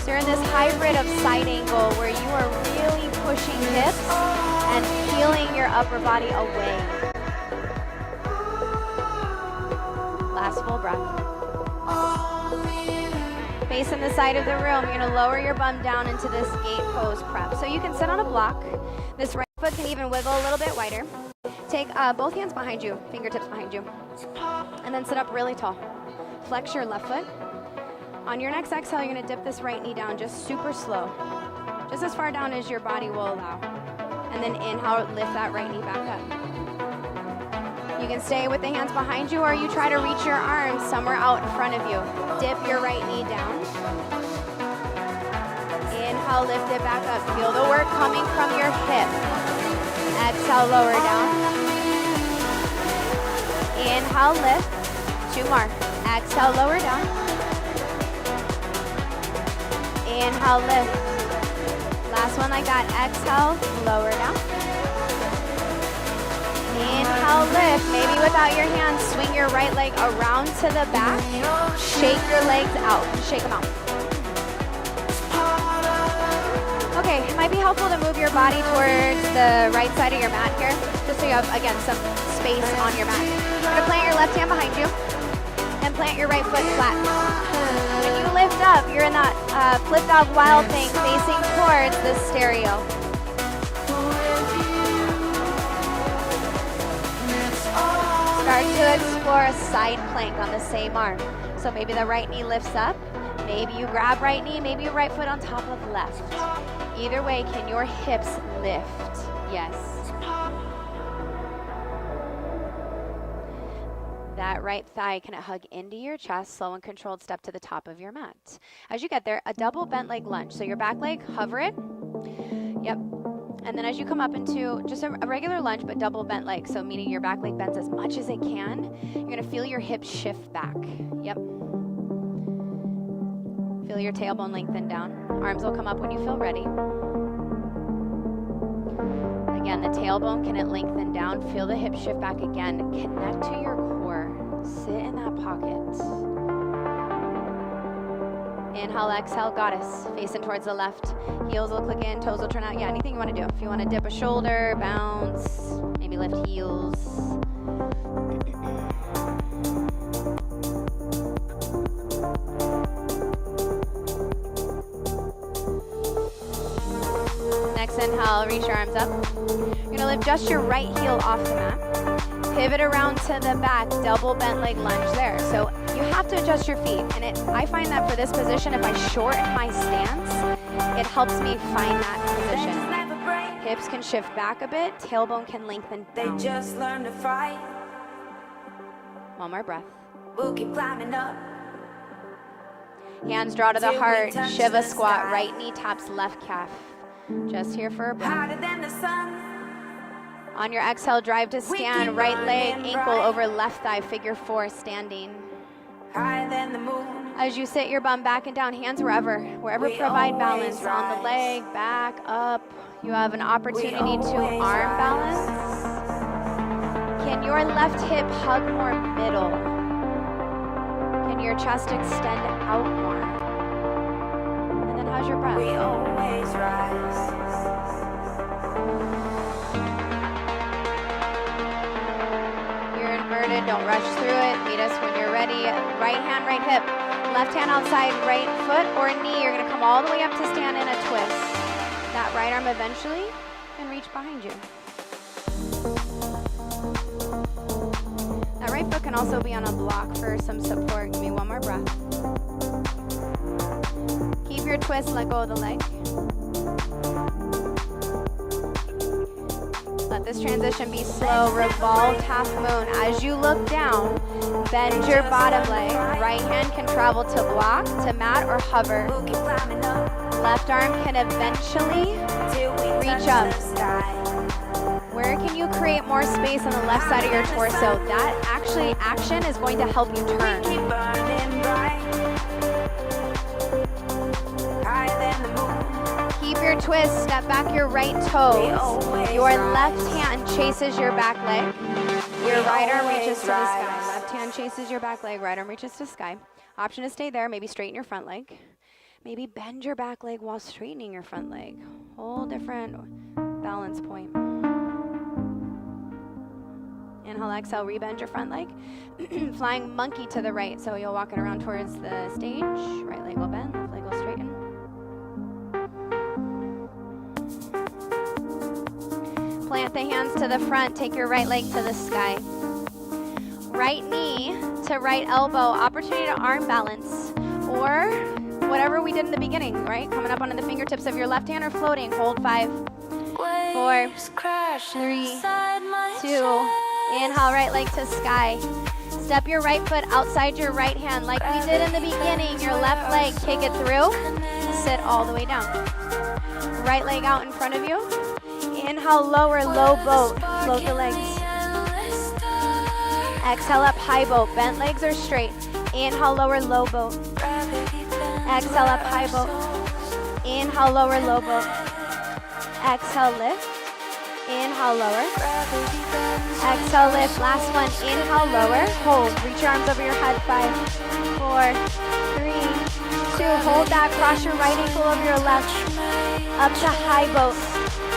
So you're in this hybrid of side angle where you are really pushing hips and peeling your upper body away. Last full breath. Facing the side of the room, you're gonna lower your bum down into this gate pose prep. So you can sit on a block. This right foot can even wiggle a little bit wider. Take both hands behind you, fingertips behind you, and then sit up really tall. Flex your left foot. On your next exhale, you're gonna dip this right knee down just super slow. Just as far down as your body will allow. And then inhale, lift that right knee back up. You can stay with the hands behind you, or you try to reach your arms somewhere out in front of you. Dip your right knee down. Inhale, lift it back up. Feel the work coming from your hip. Exhale, lower down. Inhale, lift. 2 more. Exhale, lower down. Inhale, lift. Last one like that. Exhale, lower down. Inhale, lift. Maybe without your hands, swing your right leg around to the back. Shake your legs out. Shake them out. Okay, it might be helpful to move your body towards the right side of your mat here, just so you have, again, some space on your mat. You're gonna plant your left hand behind you and plant your right foot flat. When you lift up, you're in that flipped off wild thing facing towards the stereo. Start to explore a side plank on the same arm. So maybe the right knee lifts up, maybe you grab right knee, maybe your right foot on top of left. Either way, can your hips lift? Yes. That right thigh can hug into your chest, slow and controlled step to the top of your mat. As you get there, a double bent leg lunge. So your back leg, hover it. Yep. And then as you come up into just a regular lunge, but double bent leg, so meaning your back leg bends as much as it can, you're gonna feel your hips shift back. Yep. Feel your tailbone lengthen down. Arms will come up when you feel ready. Again, the tailbone, can it lengthen down? Feel the hips shift back again. Connect to your core. Sit in that pocket. Inhale, exhale, goddess. Facing towards the left. Heels will click in, toes will turn out. Yeah, anything you want to do. If you want to dip a shoulder, bounce, maybe lift heels. Next inhale, reach your arms up. You're going to lift just your right heel off the mat. Pivot around to the back, double bent leg lunge there. So you have to adjust your feet. And I find that for this position, if I shorten my stance, it helps me find that position. Hips can shift back a bit, tailbone can lengthen down. They just learn to fight. One more breath. We'll keep climbing up. Hands draw to the heart, Shiva squat, right knee taps left calf. Just here for a breath. On your exhale, drive to stand, right leg, ankle over left thigh, figure four, standing. As you sit your bum back and down, hands wherever provide balance. On the leg, back, up. You have an opportunity to arm balance. Can your left hip hug more middle? Can your chest extend out more? And then how's your breath? We always rise. Inverted, don't rush through it. Meet us when you're ready. Right hand, right hip. Left hand outside, right foot or knee. You're going to come all the way up to stand in a twist. That right arm eventually can reach behind you. That right foot can also be on a block for some support. Give me one more breath. Keep your twist, let go of the leg. Let this transition be slow. Revolve half moon. As you look down, bend your bottom leg. Right hand can travel to block, to mat, or hover. Left arm can eventually reach up. Where can you create more space on the left side of your torso? That action is going to help you turn. Keep your twist, step back your right toes. Your left hand chases your back leg. Your right arm reaches to the sky. Left hand chases your back leg, right arm reaches to the sky. Option to stay there, maybe straighten your front leg. Maybe bend your back leg while straightening your front leg. Whole different balance point. Inhale, exhale, rebend your front leg. Flying monkey to the right, so you'll walk it around towards the stage. Right leg will bend, left leg will straighten. Plant the hands to the front, take your right leg to the sky. Right knee to right elbow, opportunity to arm balance, or whatever we did in the beginning, right? Coming up onto the fingertips of your left hand or floating. Hold 5, 4, 3, 2. Inhale, right leg to sky. Step your right foot outside your right hand like we did in the beginning. Your left leg, kick it through. Sit all the way down. Right leg out in front of you. Inhale, lower, low boat. Float the legs. Exhale up, high boat. Bent legs are straight. Inhale, lower, low boat. Exhale up, high boat. Inhale, lower, low boat. Exhale, lift. Inhale, lower. Exhale, lift. Last one. Inhale, lower. Hold. Reach your arms over your head. 5, 4, 3, 2. Hold that. Cross your right ankle over your left. Up to high boat.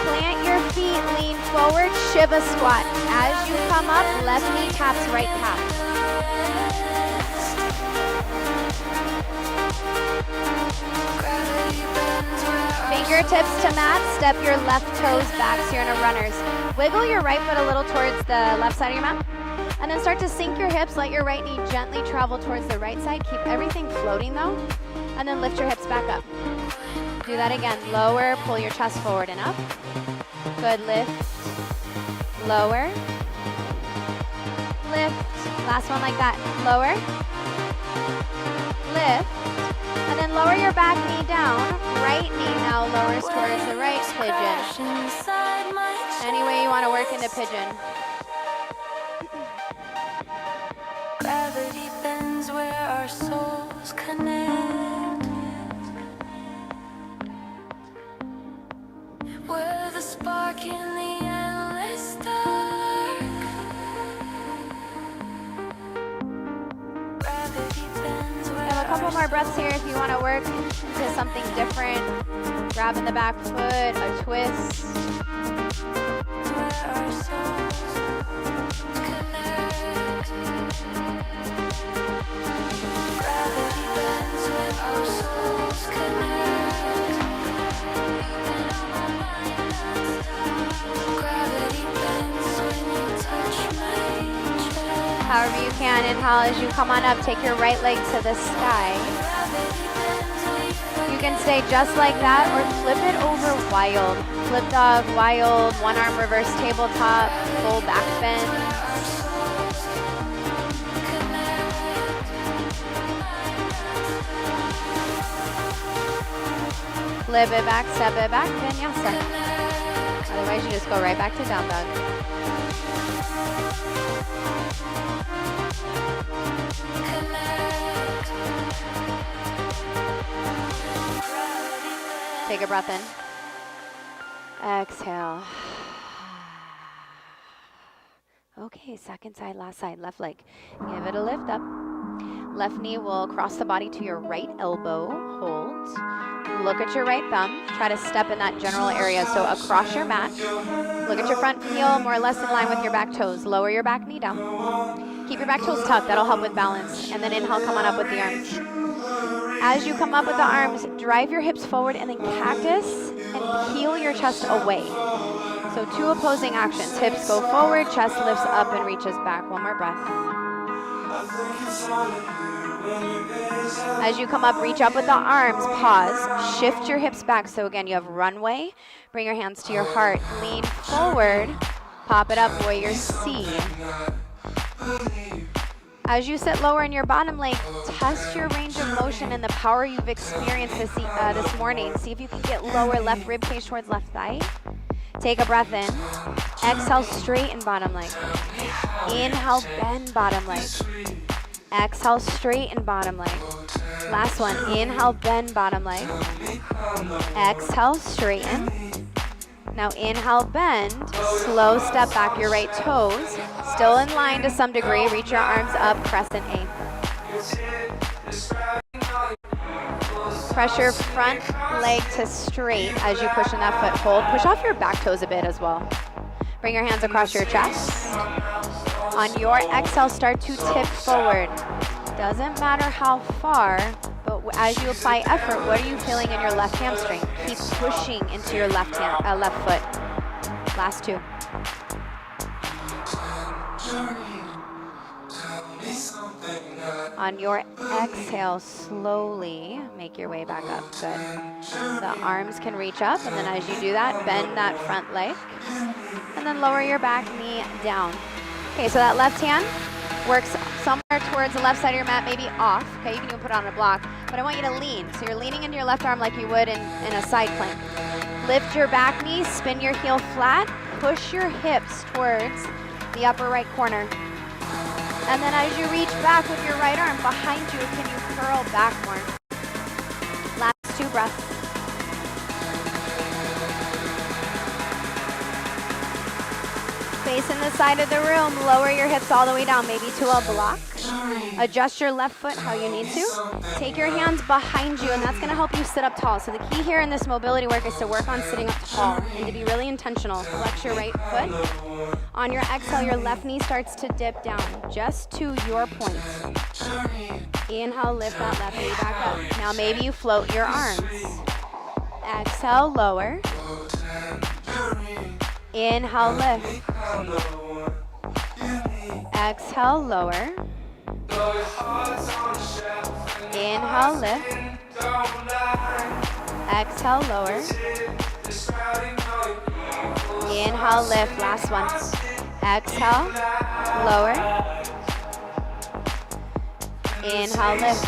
Plant your feet, lean forward, Shiva squat. As you come up, left knee taps right calf. Fingertips to mat, step your left toes back so you're in a runner's. Wiggle your right foot a little towards the left side of your mat. And then start to sink your hips, let your right knee gently travel towards the right side. Keep everything floating though. And then lift your hips back up. Do that again. Lower, pull your chest forward and up. Good, lift. Lower. Lift. Last one like that. Lower. Lift. And then lower your back knee down. Right knee now lowers towards the right pigeon. Any way you want to work into pigeon. Gravity bends where our souls connect. We're the spark in the endless dark. Gravity bends where a couple more breaths here if you want to work into something different. Grabbing the back foot, a twist. where our souls connect. Gravity bends where our souls connect. Gravity bends when you touch my chest. However you can, inhale as you come on up. Take your right leg to the sky. You can stay just like that or flip it over wild. Flip dog, wild, one arm reverse tabletop, full back bend. Flip it back, step it back, vinyasa. Otherwise you just go right back to down dog. Take a breath in. Exhale. Okay, second side, last side, left leg. Give it a lift up. Left knee will cross the body to your right elbow. Hold. Look at your right thumb. Try to step in that general area. So across your mat. Look at your front heel, more or less in line with your back toes. Lower your back knee down. Keep your back toes tucked. That'll help with balance. And then inhale, come on up with the arms. As you come up with the arms, drive your hips forward and then cactus and peel your chest away. So two opposing actions. Hips go forward, chest lifts up and reaches back. One more breath. As you come up, reach up with the arms, pause, shift your hips back. So again, you have runway. Bring your hands to your heart, lean forward, pop it up, warrior C. As you sit lower in your bottom leg, test your range of motion and the power you've experienced this morning. See if you can get lower, left rib cage towards left thigh. Take a breath in. Exhale, straighten bottom leg. Inhale, bend bottom leg. Exhale, straighten bottom leg. Last one. Inhale, bend bottom leg. Exhale, straighten. Now inhale, bend. Slow step back your right toes. Still in line to some degree. Reach your arms up, crescent A. Press your front leg to straight as you push in that foot. Hold. Push off your back toes a bit as well. Bring your hands across your chest. On your exhale, start to tip forward. Doesn't matter how far, but as you apply effort, what are you feeling in your left hamstring? Keep pushing into your left foot. Last two. On your exhale, slowly make your way back up. Good. The arms can reach up, and then as you do that, bend that front leg, and then lower your back knee down. Okay, so that left hand works somewhere towards the left side of your mat, maybe off. Okay, you can even put it on a block, but I want you to lean. So you're leaning into your left arm like you would in a side plank. Lift your back knee, spin your heel flat, push your hips towards the upper right corner. And then as you reach back with your right arm behind you, can you curl back more? Last two breaths. Facing the side of the room, lower your hips all the way down, maybe to a block. Adjust your left foot how you need to. Take your hands behind you, and that's gonna help you sit up tall. So the key here in this mobility work is to work on sitting up tall and to be really intentional. Flex your right foot. On your exhale, your left knee starts to dip down, just to your point. Inhale, lift that left knee back up. Now maybe you float your arms. Exhale, lower. Inhale, lift. Exhale, lower. Inhale, lift. Exhale, lower. Inhale, lift. Last one. Exhale, lower. Inhale, lift.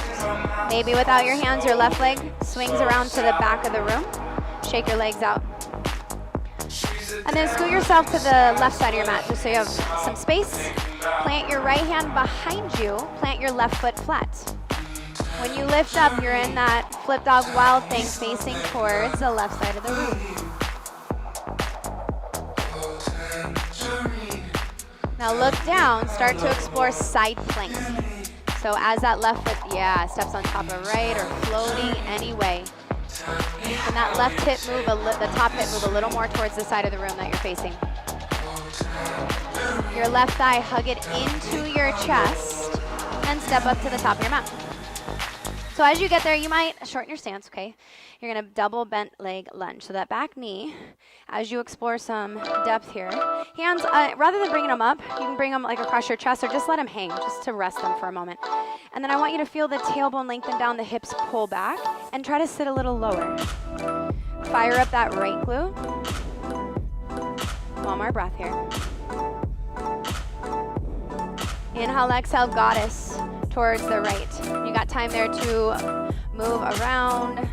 Maybe without your hands, your left leg swings around to the back of the room. Shake your legs out. And then scoot yourself to the left side of your mat just so you have some space. Plant your right hand behind you. Plant your left foot flat. When you lift up, you're in that flip dog wild thing facing towards the left side of the room. Now look down, start to explore side plank. So as that left foot, steps on top of right or floating anyway. And that left hip move, the top hip move a little more towards the side of the room that you're facing. Your left thigh, hug it into your chest and step up to the top of your mat. So as you get there, you might shorten your stance, okay? You're gonna double bent leg lunge. So that back knee, as you explore some depth here, hands, rather than bringing them up, you can bring them like across your chest or just let them hang, just to rest them for a moment. And then I want you to feel the tailbone lengthen down, the hips pull back, and try to sit a little lower. Fire up that right glute. One more breath here. Inhale, exhale, goddess towards the right. You got time there to move around.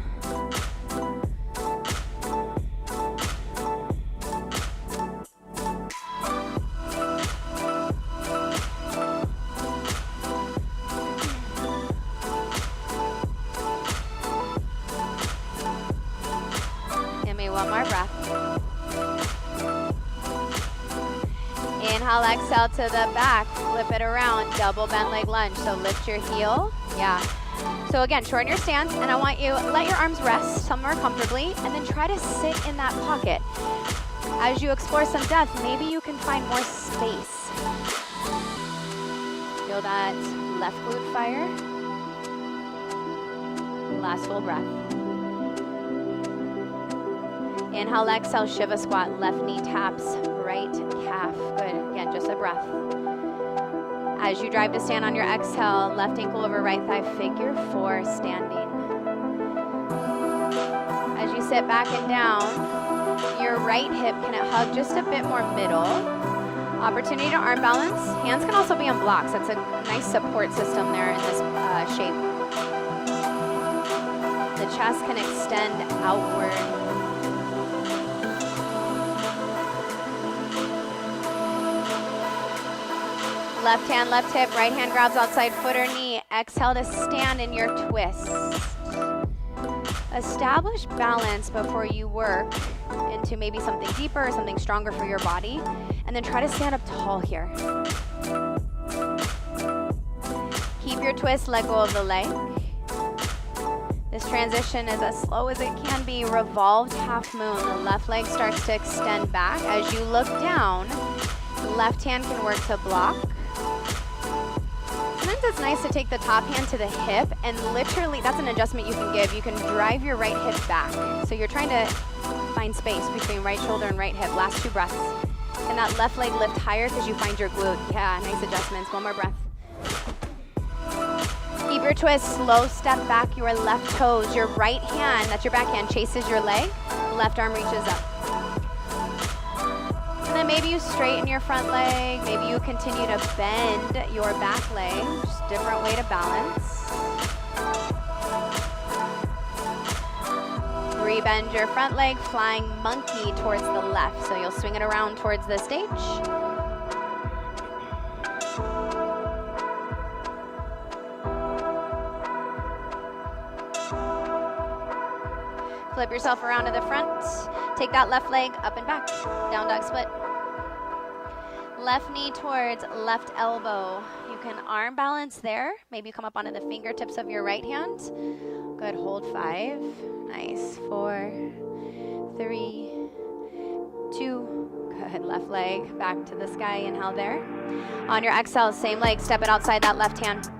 Give me one more breath. Inhale, exhale to the back, flip it around, double bend leg lunge. So lift your heel, So again, shorten your stance, and I want you, let your arms rest somewhere comfortably, and then try to sit in that pocket. As you explore some depth, maybe you can find more space. Feel that left glute fire. Last full breath. Inhale, exhale, Shiva squat, left knee taps, right calf. Good, again, just a breath. As you drive to stand on your exhale, left ankle over right thigh, figure four, standing. As you sit back and down, your right hip can hug just a bit more middle. Opportunity to arm balance. Hands can also be on blocks. That's a nice support system there in this shape. The chest can extend outward. Left hand, left hip, right hand grabs outside foot or knee. Exhale to stand in your twist. Establish balance before you work into maybe something deeper or something stronger for your body. And then try to stand up tall here. Keep your twist, let go of the leg. This transition is as slow as it can be. Revolved half moon. The left leg starts to extend back. As you look down, left hand can work to block. Sometimes it's nice to take the top hand to the hip, and literally, that's an adjustment you can give. You can drive your right hip back. So you're trying to find space between right shoulder and right hip. Last two breaths. And that left leg lift higher because you find your glute. Yeah, nice adjustments. One more breath. Keep your twist. Slow step back your left toes. Your right hand, that's your back hand, chases your leg. Left arm reaches up. And then maybe you straighten your front leg. Maybe you continue to bend your back leg. Just different way to balance. Rebend your front leg, flying monkey towards the left. So you'll swing it around towards the stage. Flip yourself around to the front. Take that left leg up and back. Down dog split. Left knee towards left elbow. You can arm balance there. Maybe come up onto the fingertips of your right hand. Good, hold 5. Nice, 4, 3, 2. Good, left leg back to the sky, inhale there. On your exhale, same leg, step it outside that left hand.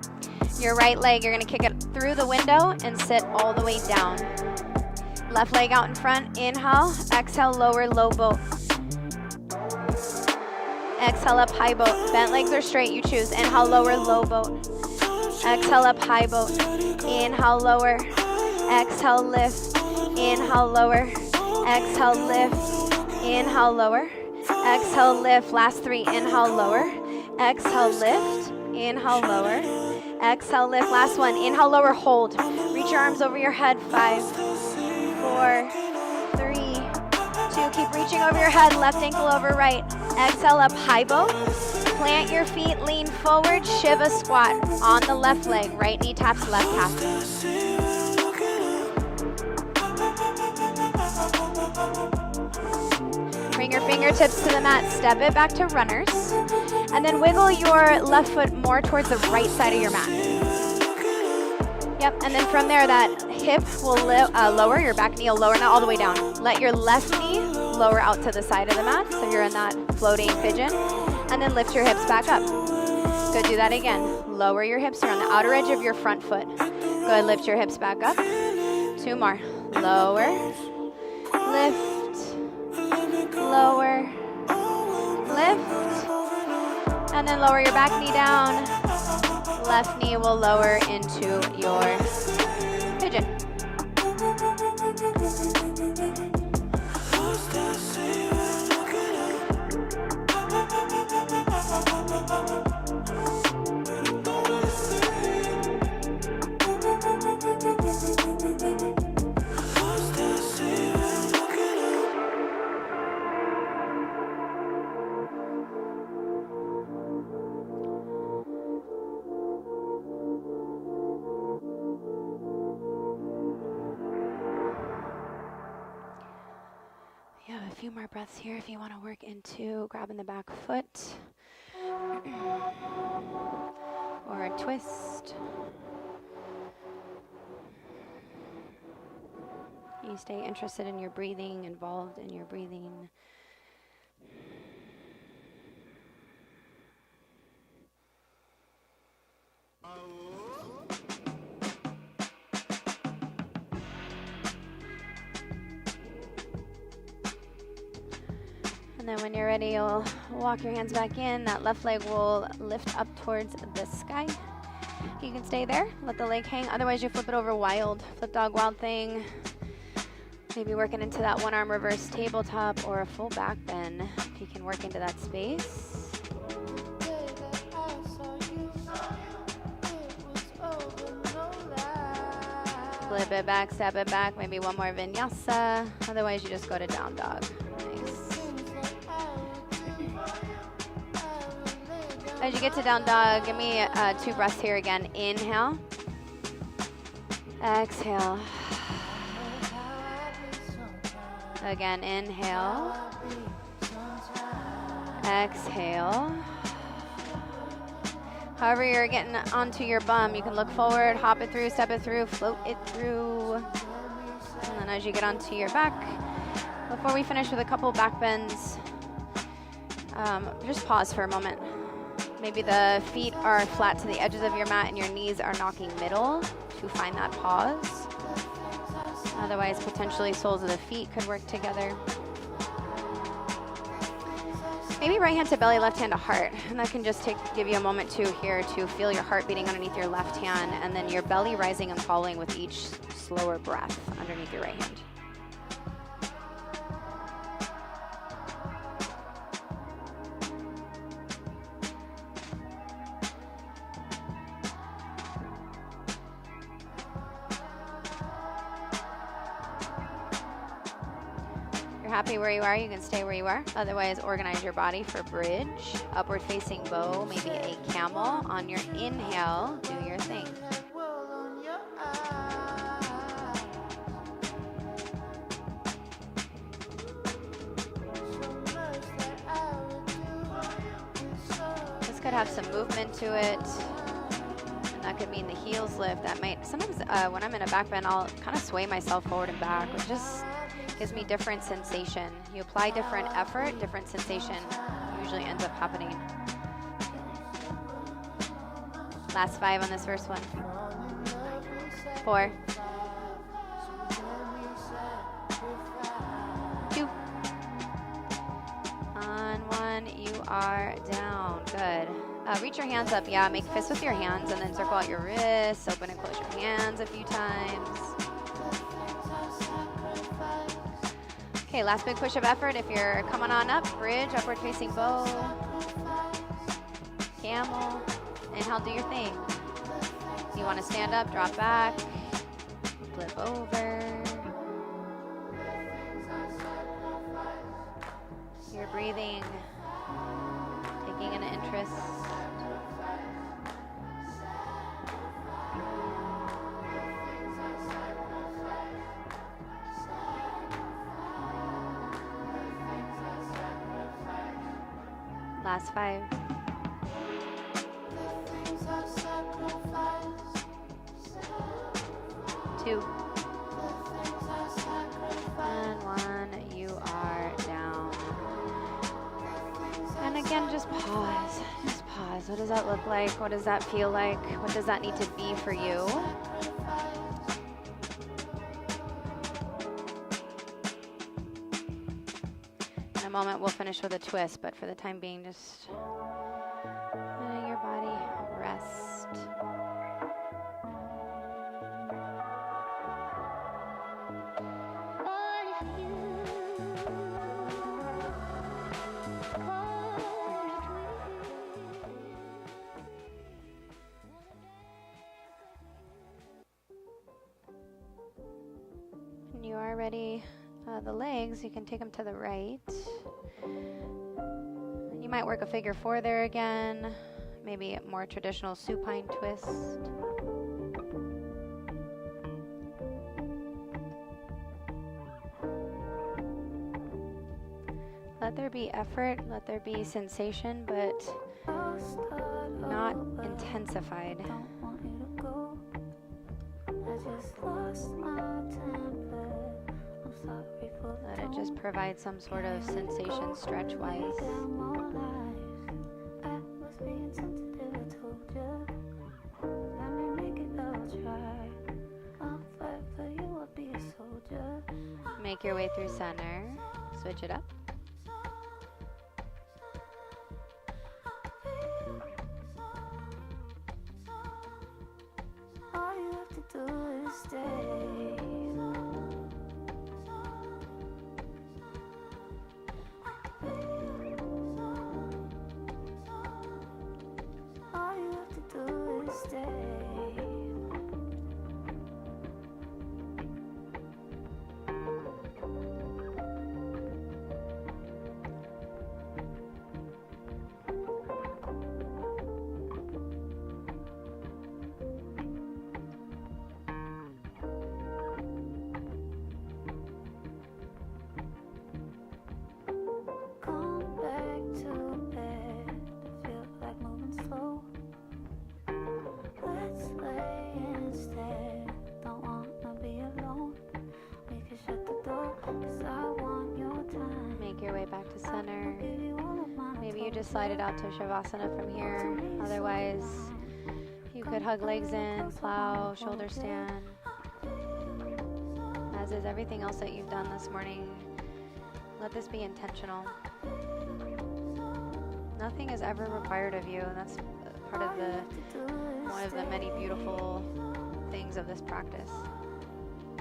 Your right leg, you're gonna kick it through the window and sit all the way down. Left leg out in front, inhale, exhale, lower low boat. Exhale up, high boat. Bent legs are straight, you choose. Inhale, lower, low boat. Exhale up, high boat. Inhale, lower. Exhale, lift. Inhale, lower. Exhale, lift. Inhale, lower. Exhale, lift. Last 3, inhale, lower. Exhale, lift. Inhale, lower. Exhale, lift. Last 1, inhale, lower, hold. Reach your arms over your head. 5, 4, 3, 2. Keep reaching over your head. Left ankle over right. Exhale up, high boat. Plant your feet, lean forward, Shiva squat on the left leg. Right knee taps left calf. Bring your fingertips to the mat, step it back to runners. And then wiggle your left foot more towards the right side of your mat. Yep, and then from there, that hip will lower, your back knee will lower, not all the way down. Let your left knee lower out to the side of the mat, so you're in that floating pigeon. And then lift your hips back up. Good, do that again. Lower your hips, you're on the outer edge of your front foot. Good, lift your hips back up. 2 more. Lower, lift, lower, lift. And then lower your back knee down. Left knee will lower into your pigeon. A few more breaths here if you want to work into grabbing the back foot or a twist. You stay interested in your breathing, involved in your breathing. And then when you're ready, you'll walk your hands back in. That left leg will lift up towards the sky. You can stay there, let the leg hang. Otherwise, you flip it over wild, flip dog, wild thing. Maybe working into that one arm reverse tabletop or a full back bend. If you can work into that space. Flip it back, step it back. Maybe one more vinyasa. Otherwise, you just go to down dog. As you get to down dog, give me 2 breaths here again. Inhale. Exhale. Again, inhale. Exhale. However you're getting onto your bum, you can look forward, hop it through, step it through, float it through. And then as you get onto your back, before we finish with a couple back bends, just pause for a moment. Maybe the feet are flat to the edges of your mat and your knees are knocking middle to find that pause. Otherwise, potentially soles of the feet could work together. Maybe right hand to belly, left hand to heart. And that can just give you a moment to feel your heart beating underneath your left hand and then your belly rising and falling with each slower breath underneath your right hand. Happy where you are, you can stay where you are. Otherwise, organize your body for bridge, upward facing bow, maybe a camel. On your inhale, do your thing. have some movement to it. And that could mean the heels lift. That might, sometimes when I'm in a back bend, I'll kind of sway myself forward and back, which just gives me different sensation. You apply different effort, different sensation usually ends up happening. Last 5 on this first one. 4. 2. On 1, you are down. Good. Reach your hands up. Yeah, make fists with your hands and then circle out your wrists. Open and close your hands a few times. Okay, last big push of effort. If you're coming on up, bridge, upward facing bow, camel. Inhale, do your thing. You want to stand up, drop back, flip over. You're breathing, taking an interest. Last 5. 2. And 1, you are down. And again, just pause. Just pause. What does that look like? What does that feel like? What does that need to be for you? In a moment, we'll finish with a twist, but for the time being, just letting your body rest. When you are ready, the legs, you can take them to the right. You might work a figure 4 there again, maybe a more traditional supine twist. Let there be effort, let there be sensation, but not intensified. Let it just provide some sort of sensation stretch-wise. Make your way through center. Switch it up. All you have to do is stay. All you have to do is stay. Back to center. Maybe you just slide it out to Shavasana from here. Otherwise, you could hug legs in, plow, shoulder stand. As is everything else that you've done this morning. Let this be intentional. Nothing is ever required of you, and that's part of one of the many beautiful things of this practice.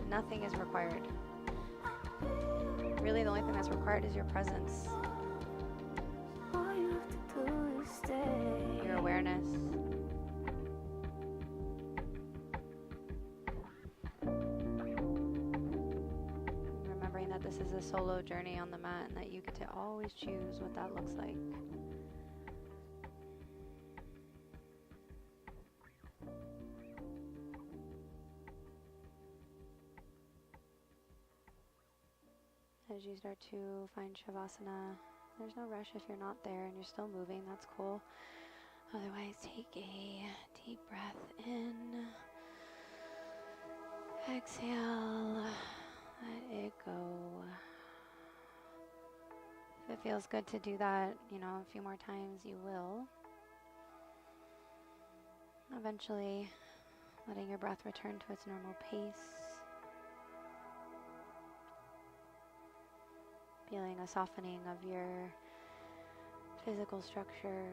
Nothing is required. Really, the only thing that's required is your presence. All you have to do is stay. Your awareness. Remembering that this is a solo journey on the mat and that you get to always choose what that looks like. As you start to find Shavasana, there's no rush if you're not there and you're still moving, that's cool. Otherwise, take a deep breath in. Exhale. Let it go. If it feels good to do that, a few more times, you will. Eventually, letting your breath return to its normal pace. Feeling a softening of your physical structure.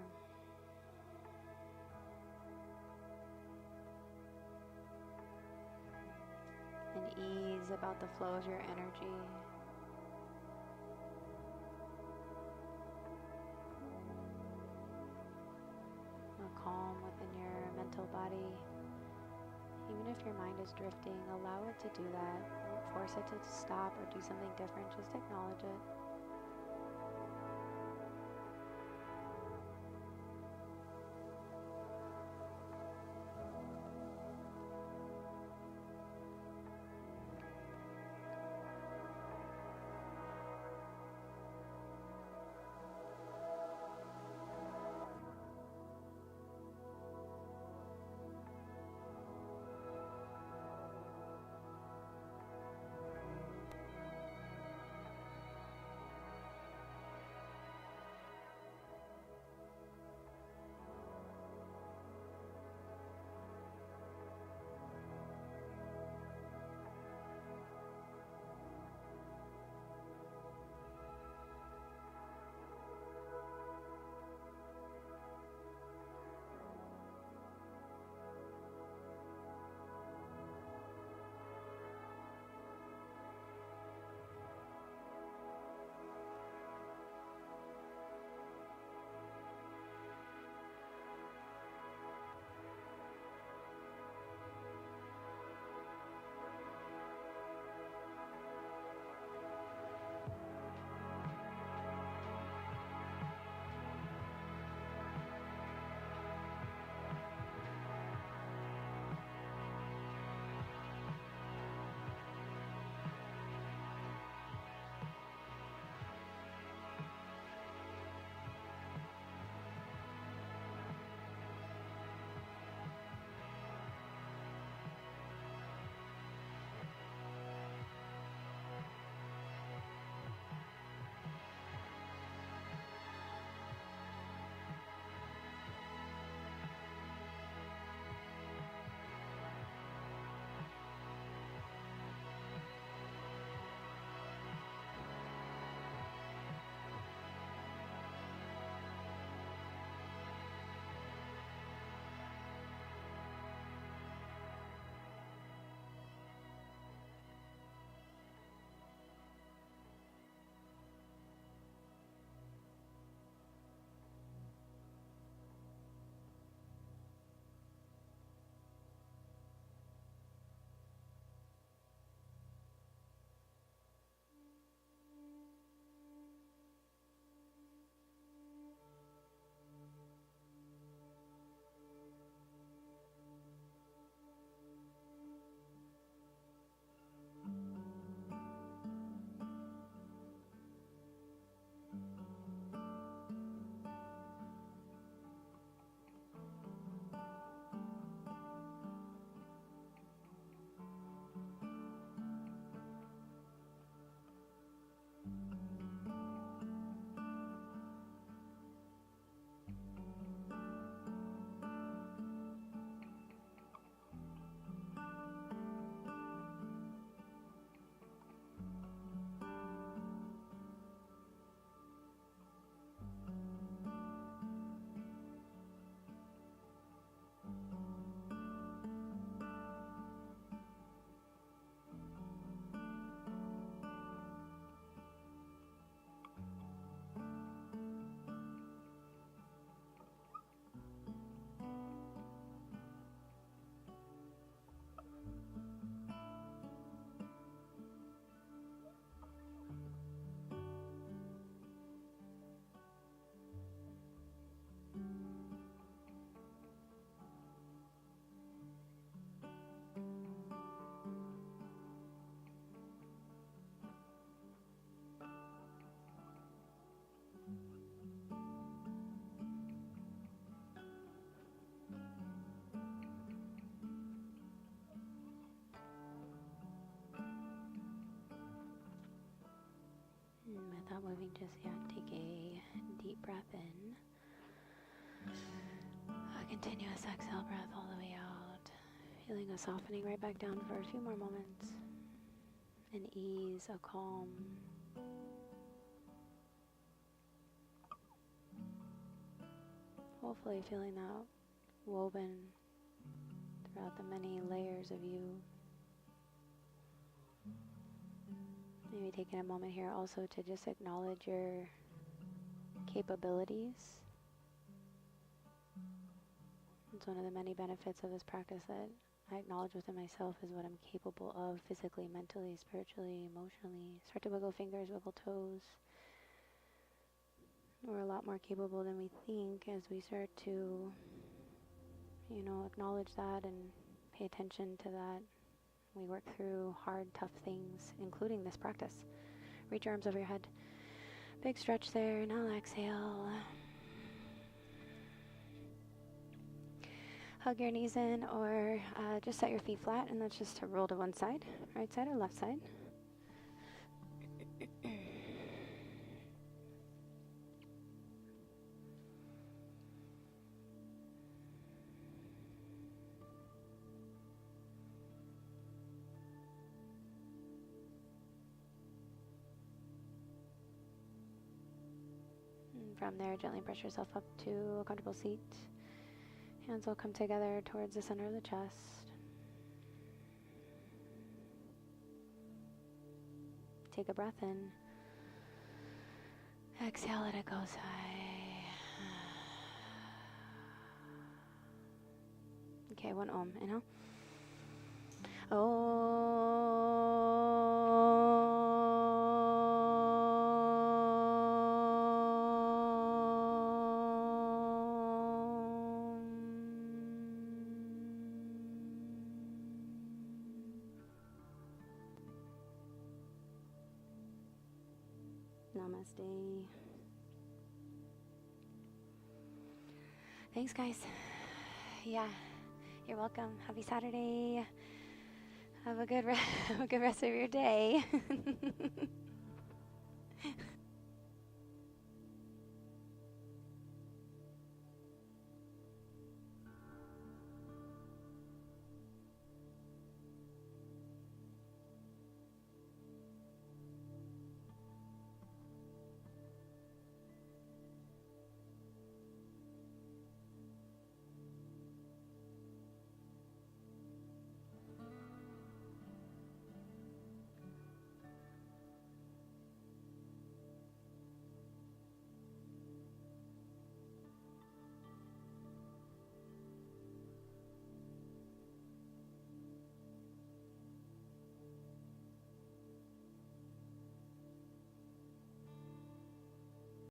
An ease about the flow of your energy. A calm within your mental body. Even if your mind is drifting, allow it to do that. Don't force it to stop or do something different, just acknowledge it. just take a deep breath in. A continuous exhale breath all the way out. Feeling a softening right back down for a few more moments. An ease, a calm. Hopefully feeling that woven throughout the many layers of you. Maybe taking a moment here also to just acknowledge your capabilities. It's one of the many benefits of this practice that I acknowledge within myself is what I'm capable of physically, mentally, spiritually, emotionally. Start to wiggle fingers, wiggle toes. We're a lot more capable than we think as we start to, acknowledge that and pay attention to that. We work through hard, tough things, including this practice. Reach your arms over your head. Big stretch there. Now exhale. Hug your knees in or just set your feet flat, and that's just to roll to one side. Right side or left side. From there, gently brush yourself up to a comfortable seat. Hands will come together towards the center of the chest. Take a breath in. Exhale, let it go, sigh. Okay, one Om. Inhale. Namaste. Thanks, guys. Yeah, you're welcome. Happy Saturday. Have a good rest of your day.